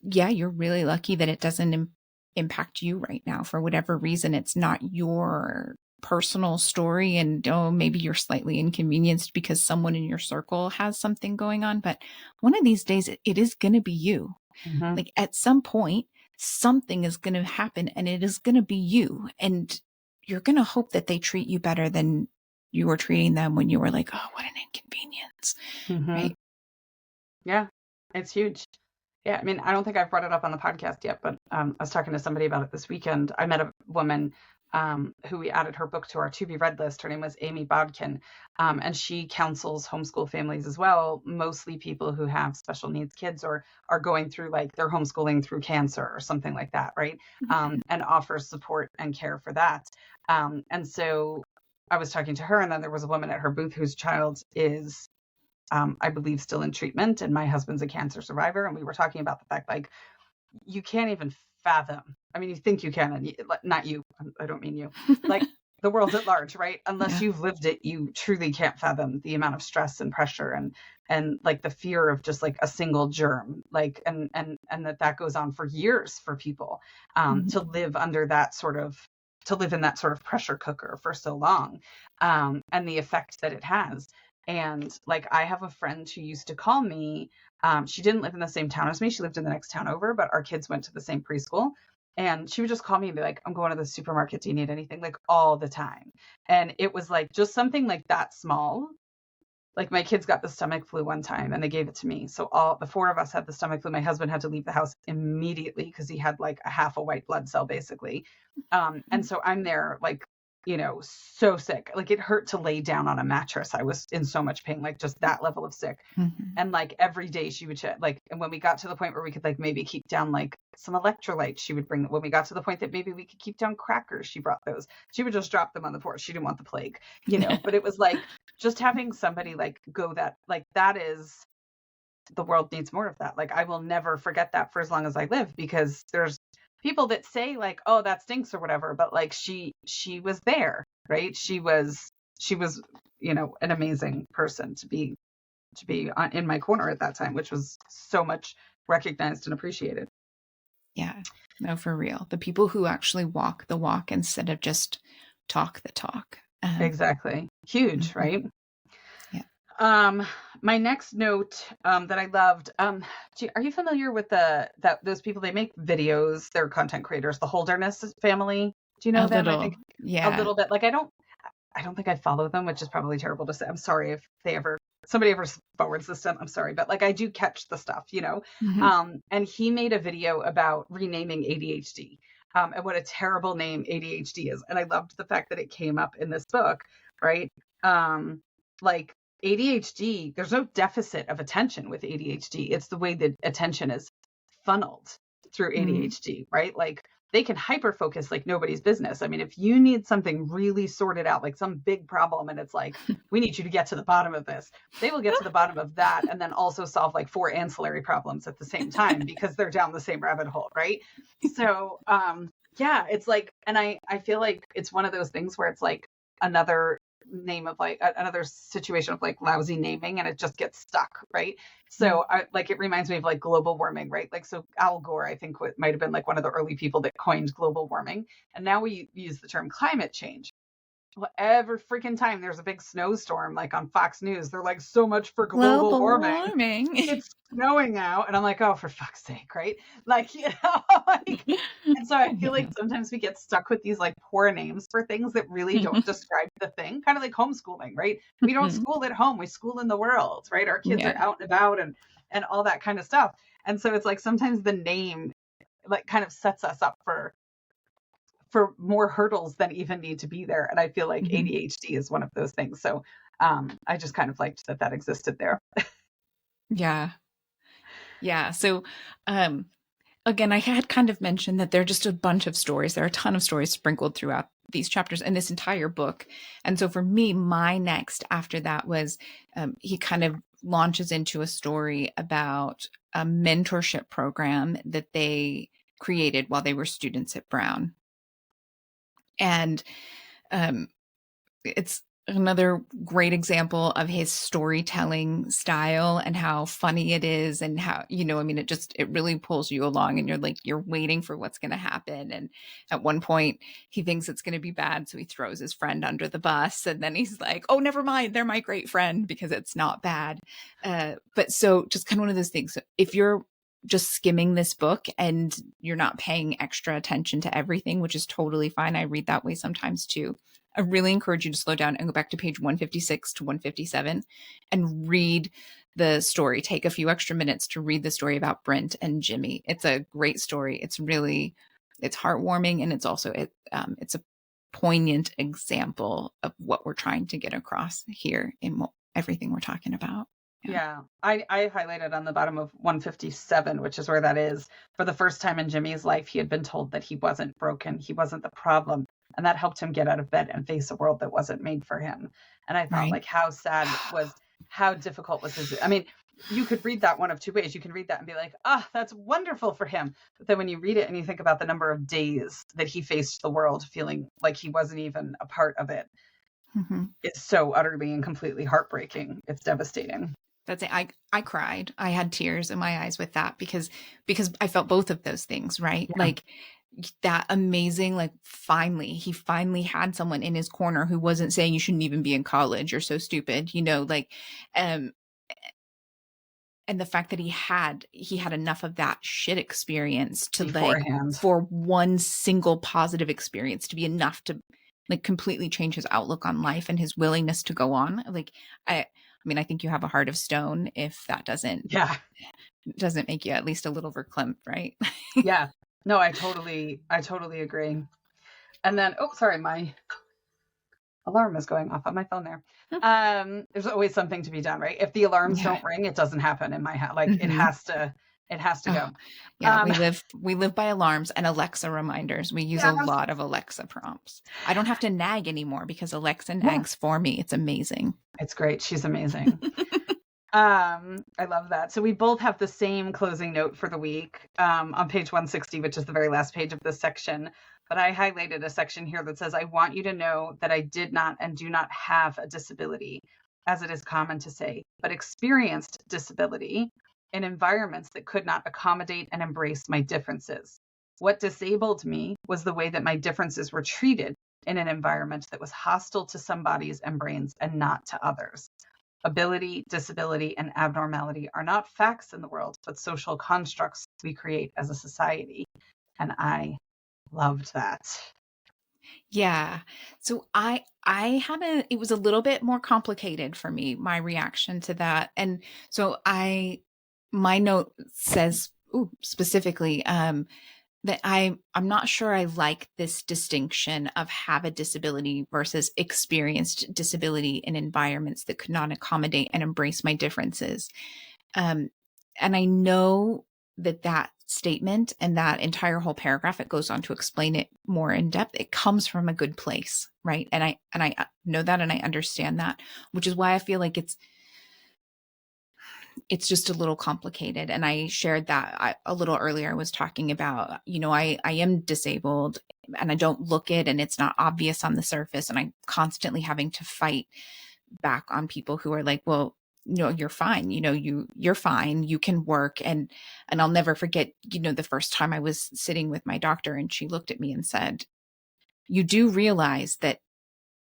yeah, you're really lucky that it doesn't impact you right now for whatever reason. It's not your personal story, and maybe you're slightly inconvenienced because someone in your circle has something going on. But one of these days, it is going to be you. Mm-hmm. Like at some point, something is going to happen and it is going to be you. And you're going to hope that they treat you better than you were treating them when you were like, oh, what an inconvenience. Mm-hmm. Right? Yeah, it's huge. Yeah, I mean, I don't think I've brought it up on the podcast yet, but I was talking to somebody about it this weekend. I met a woman who we added her book to our to be read list. Her name was Amy Bodkin, and she counsels homeschool families as well, mostly people who have special needs kids or are going through like their homeschooling through cancer or something like that, right? And offers support and care for that. And so I was talking to her, and then there was a woman at her booth whose child is I believe still in treatment, and my husband's a cancer survivor. And we were talking about the fact, like, you can't even fathom. I mean, you think you can, and not you, I don't mean you, like the world at large, right? Unless you've lived it, you truly can't fathom the amount of stress and pressure and like the fear of just like a single germ, like, and that goes on for years for people to live under that sort of, to live in that sort of pressure cooker for so long, and the effect that it has. And like, I have a friend who used to call me. She didn't live in the same town as me. She lived in the next town over, but our kids went to the same preschool. And she would just call me and be like, I'm going to the supermarket. Do you need anything? Like all the time. And it was like just something like that small. Like my kids got the stomach flu one time and they gave it to me. So all the four of us had the stomach flu. My husband had to leave the house immediately because he had like a half a white blood cell basically. And so I'm there like, so sick. Like it hurt to lay down on a mattress. I was in so much pain, like just that level of sick. And like every day she would check, like, and when we got to the point where we could like maybe keep down like some electrolytes, she would bring, when we got to the point that maybe we could keep down crackers, she brought those. She would just drop them on the porch. She didn't want the plague, but it was like just having somebody like go that, like, that is, the world needs more of that. Like I will never forget that for as long as I live, because there's people that say like, oh, that stinks or whatever, but like she was there, right? She was an amazing person to be in my corner at that time, which was so much recognized and appreciated. Yeah, no, for real. The people who actually walk the walk instead of just talk the talk. Exactly. Huge, right? Yeah. My next note that I loved, are you familiar with those people? They make videos, they're content creators, the Holderness family? Do you know A them? I little. think a Yeah. little bit. Like I don't think I follow them, which is probably terrible to say. I'm sorry if somebody ever forwards this to them. I'm sorry, but like I do catch the stuff, you know. Hmm. And he made a video about renaming ADHD, and what a terrible name ADHD is. And I loved the fact that it came up in this book, right? Like ADHD, there's no deficit of attention with ADHD. It's the way that attention is funneled through Mm. ADHD, right? Like they can hyper focus like nobody's business. I mean, if you need something really sorted out, like some big problem, and it's like, we need you to get to the bottom of this, they will get to the bottom of that and then also solve like 4 ancillary problems at the same time because they're down the same rabbit hole, right? So, yeah, it's like, and I feel like it's one of those things where it's like another name of like another situation of like lousy naming and it just gets stuck, right? Mm. So I like it reminds me of like global warming, right? Like so Al Gore, I think might have been like one of the early people that coined global warming. And now we use the term climate change. Well, every freaking time there's a big snowstorm, like on Fox News, they're like, so much for global Global warming. warming. It's snowing out. And I'm like, oh, for fuck's sake, right? Like, you know, like, and so I feel like Yeah. sometimes we get stuck with these like poor names for things that really don't describe the thing, kind of like homeschooling, right? We don't school at home, we school in the world, right? Our kids Yeah. are out and about and all that kind of stuff. And so it's like sometimes the name like kind of sets us up for more hurdles than even need to be there. And I feel like Mhm. ADHD is one of those things. So I just kind of liked that existed there. Yeah. Yeah. So, um, again, I had kind of mentioned that there are just a bunch of stories. There are a ton of stories sprinkled throughout these chapters and this entire book. And so for me, my next after that was he kind of launches into a story about a mentorship program that they created while they were students at Brown. And um, it's another great example of his storytelling style and how funny it is and how, I mean, it really pulls you along and you're like, you're waiting for what's going to happen. And at one point he thinks it's going to be bad. So he throws his friend under the bus and then he's like, oh, never mind. They're my great friend because it's not bad. But so just kind of one of those things. If you're just skimming this book and you're not paying extra attention to everything, which is totally fine. I read that way sometimes too. I really encourage you to slow down and go back to page 156 to 157 and read the story. Take a few extra minutes to read the story about Brent and Jimmy. It's a great story. It's heartwarming, and it's also it's a poignant example of what we're trying to get across here in everything we're talking about. Yeah, I highlighted on the bottom of 157, which is where that is. For the first time in Jimmy's life, he had been told that he wasn't broken, he wasn't the problem, and that helped him get out of bed and face a world that wasn't made for him. And I thought, Right. like, how difficult was his? I mean, you could read that one of two ways. You can read that and be like, that's wonderful for him. But then when you read it and you think about the number of days that he faced the world feeling like he wasn't even a part of it, Mm-hmm. it's so utterly and completely heartbreaking. It's devastating. That's it. I cried. I had tears in my eyes with that because I felt both of those things, right? Yeah. Like that amazing, like he finally had someone in his corner who wasn't saying you shouldn't even be in college, you're so stupid, like um and the fact that he had enough of that shit experience to like Beforehand. for one single positive experience to be enough to like completely change his outlook on life and his willingness to go on. Like I mean, I think you have a heart of stone if that doesn't Yeah. make you at least a little verklempt, right? Yeah. No, I totally agree. And then, oh, sorry, my alarm is going off on my phone there. There's always something to be done, right? If the alarms Yeah. don't ring, it doesn't happen in my house. Like it Mm-hmm. has to go. Oh, yeah, we live by alarms and Alexa reminders. We use a Yes. lot of Alexa prompts. I don't have to nag anymore because Alexa Yeah. nags for me. It's amazing. It's great. She's amazing. I love that. So we both have the same closing note for the week on page 160, which is the very last page of this section. But I highlighted a section here that says, I want you to know that I did not and do not have a disability, as it is common to say, but experienced disability in environments that could not accommodate and embrace my differences. What disabled me was the way that my differences were treated in an environment that was hostile to some bodies and brains and not to others. Ability, disability, and abnormality are not facts in the world, but social constructs we create as a society. And I loved that. Yeah. So I haven't, it was a little bit more complicated for me, my reaction to that. And so my note says, ooh, specifically, that I'm not sure I like this distinction of have a disability versus experienced disability in environments that could not accommodate and embrace my differences. Um, and I know that that statement and that entire whole paragraph, it goes on to explain it more in depth. It comes from a good place, right? And I know that and I understand that, which is why I feel like it's just a little complicated. And I shared that a little earlier. I was talking about, I am disabled and I don't look it and it's not obvious on the surface. And I'm constantly having to fight back on people who are like, well, no, you're fine. You're fine. You can work. And I'll never forget, the first time I was sitting with my doctor and she looked at me and said, you do realize that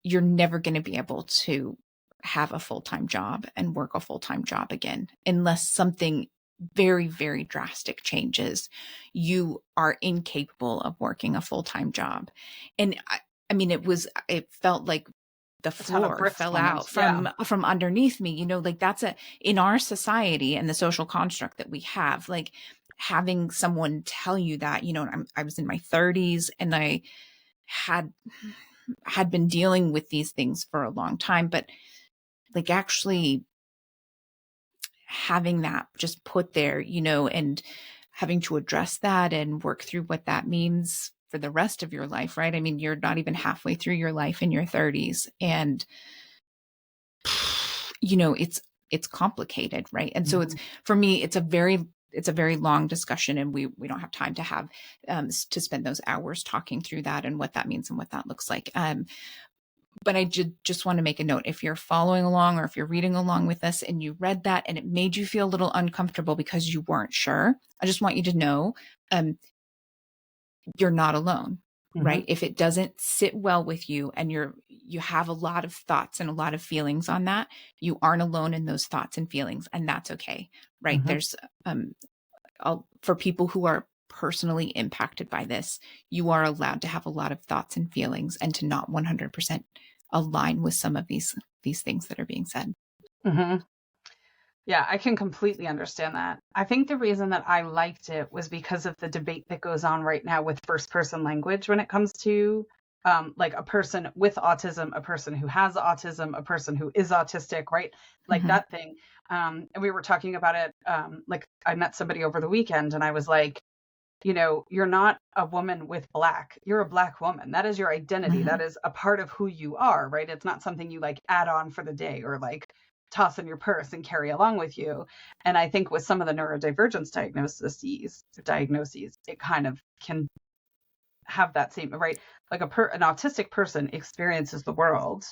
you're never going to be able to have a full-time job and work a full-time job again unless something very, very drastic changes. You are incapable of working a full-time job. And I mean, it felt like the floor fell out from underneath me, like that's in our society and the social construct that we have, like having someone tell you that, I was in my 30s and I had been dealing with these things for a long time, but like actually having that just put there, and having to address that and work through what that means for the rest of your life, right? I mean, you're not even halfway through your life in your 30s and it's complicated, right? And so it's, for me, it's a very long discussion and we don't have time to have to spend those hours talking through that and what that means and what that looks like. But I just want to make a note. If you're following along or if you're reading along with us and you read that and it made you feel a little uncomfortable because you weren't sure, I just want you to know you're not alone, right? If it doesn't sit well with you and you have a lot of thoughts and a lot of feelings on that, you aren't alone in those thoughts and feelings, and that's okay, right? There's for people who are personally impacted by this, you are allowed to have a lot of thoughts and feelings and to not 100% align with some of these things that are being said. Yeah, I can completely understand that. I think the reason that I liked it was because of the debate that goes on right now with first person language when it comes to like a person with autism, a person who has autism, a person who is autistic, right? Like that thing. And we were talking about it. Like I met somebody over the weekend and I was like, you're not a woman with black. You're a black woman. That is your identity. That is a part of who you are, right? It's not something you like add on for the day or like toss in your purse and carry along with you. And I think with some of the neurodivergence diagnoses, it kind of can have that same, right? Like an autistic person experiences the world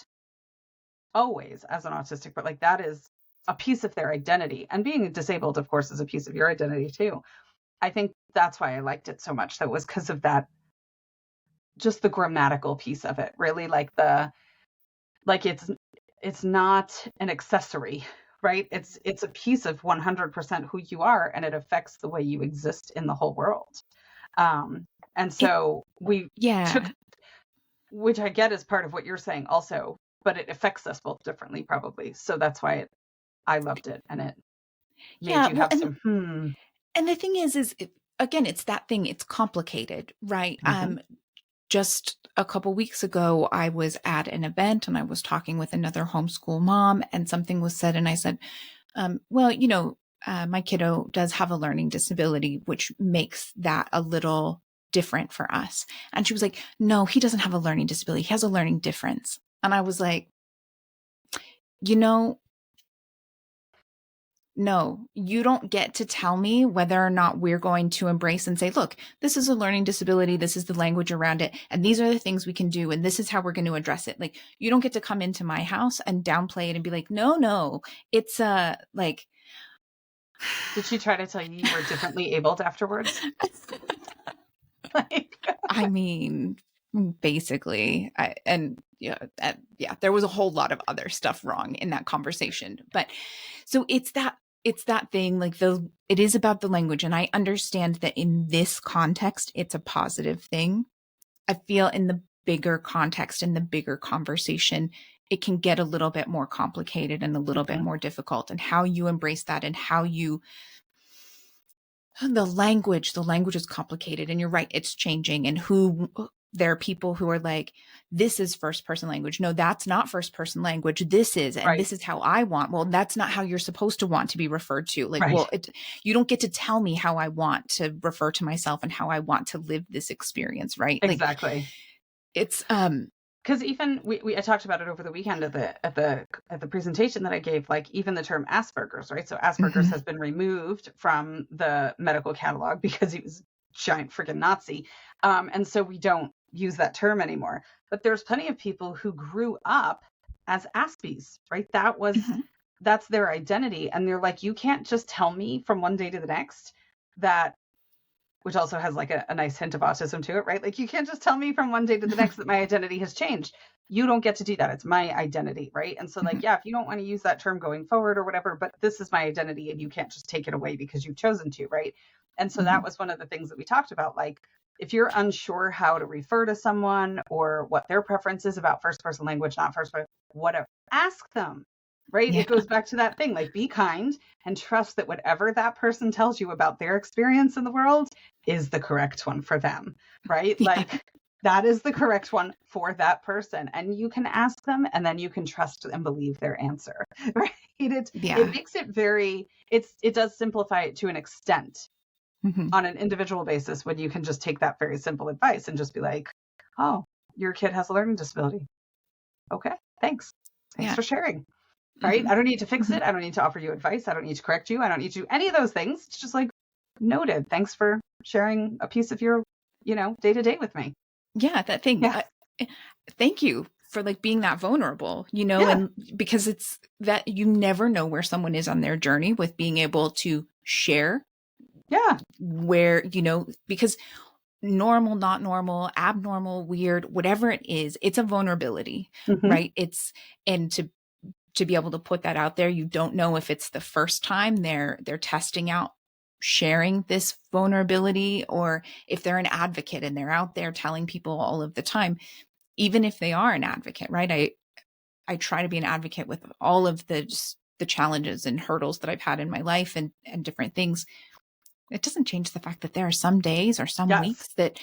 always as an autistic, but like that is a piece of their identity. And being disabled, of course, is a piece of your identity too. I think that's why I liked it so much. That was because of that, just the grammatical piece of it, really like it's not an accessory, right? It's a piece of 100% who you are, and it affects the way you exist in the whole world. And so we took, which I get is part of what you're saying also, but it affects us both differently probably. So that's why I loved it, and it made you have some. And the thing is again, it's that thing. It's complicated, right? Just a couple weeks ago, I was at an event and I was talking with another homeschool mom, and something was said, and I said, well, my kiddo does have a learning disability, which makes that a little different for us. And she was like, no, he doesn't have a learning disability. He has a learning difference. And I was like, no, you don't get to tell me whether or not we're going to embrace and say, look, this is a learning disability. This is the language around it. And these are the things we can do. And this is how we're going to address it. Like, you don't get to come into my house and downplay it and be like, no, it's like. Did she try to tell you you were differently abled afterwards? I mean, basically, there was a whole lot of other stuff wrong in that conversation. But so it's that thing, like it is about the language. And I understand that in this context, it's a positive thing. I feel in the bigger context and the bigger conversation, it can get a little bit more complicated and a little bit more difficult. And how you embrace that and how you, the language is complicated, and you're right, it's changing. And there are people who are like, this is first person language. No, that's not first person language. This is, and this is how I want. Well, that's not how you're supposed to want to be referred to. Like, well, you don't get to tell me how I want to refer to myself and how I want to live this experience. Right. Exactly. Like, it's, because even I talked about it over the weekend at the presentation that I gave, like even the term Asperger's, right? So Asperger's has been removed from the medical catalog because he was a giant freaking Nazi. And so we don't use that term anymore. But there's plenty of people who grew up as Aspies, right? That's their identity. And they're like, you can't just tell me from one day to the next that, which also has like a nice hint of autism to it, right? Like, you can't just tell me from one day to the next that my identity has changed. You don't get to do that. It's my identity, right? And so like, yeah, if you don't want to use that term going forward or whatever, but this is my identity and you can't just take it away because you've chosen to, right? And so that was one of the things that we talked about. Like, if you're unsure how to refer to someone or what their preference is about first person language, not first person, whatever, ask them, right? Yeah. It goes back to that thing, like, be kind and trust that whatever that person tells you about their experience in the world is the correct one for them, right? Yeah. Like, that is the correct one for that person. And you can ask them and then you can trust and believe their answer, right? It makes it it does simplify it to an extent. On an individual basis, when you can just take that very simple advice and just be like, oh, your kid has a learning disability. Okay, thanks for sharing. Right? I don't need to fix it. I don't need to offer you advice. I don't need to correct you. I don't need to do any of those things. It's just like, noted. Thanks for sharing a piece of your, day to day with me. Yeah, that thing. Yeah. Thank you for like being that vulnerable, and because it's that you never know where someone is on their journey with being able to share. Yeah. Where, because normal, not normal, abnormal, weird, whatever it is, it's a vulnerability, right? And to be able to put that out there, you don't know if it's the first time they're testing out sharing this vulnerability, or if they're an advocate and they're out there telling people all of the time, even if they are an advocate, right? I try to be an advocate with all of the challenges and hurdles that I've had in my life and different things. It doesn't change the fact that there are some days or some weeks that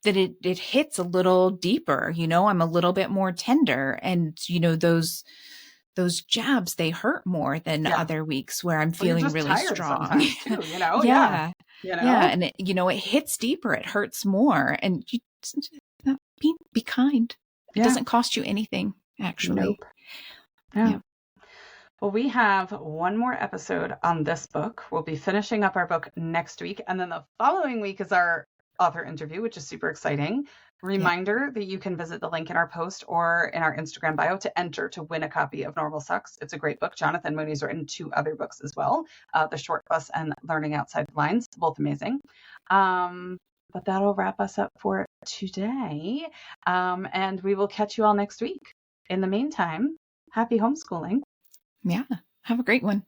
it hits a little deeper, I'm a little bit more tender, and, those jabs, they hurt more than other weeks where I'm feeling really strong. Too, Yeah. And it hits deeper, it hurts more, and you just be kind. It doesn't cost you anything, actually. Nope. Yeah. Well, we have one more episode on this book. We'll be finishing up our book next week. And then the following week is our author interview, which is super exciting. Reminder that you can visit the link in our post or in our Instagram bio to enter to win a copy of Normal Sucks. It's a great book. Jonathan Mooney's written 2 other books as well, The Short Bus and Learning Outside the Lines, both amazing. But that'll wrap us up for today. And we will catch you all next week. In the meantime, happy homeschooling. Yeah. Have a great one.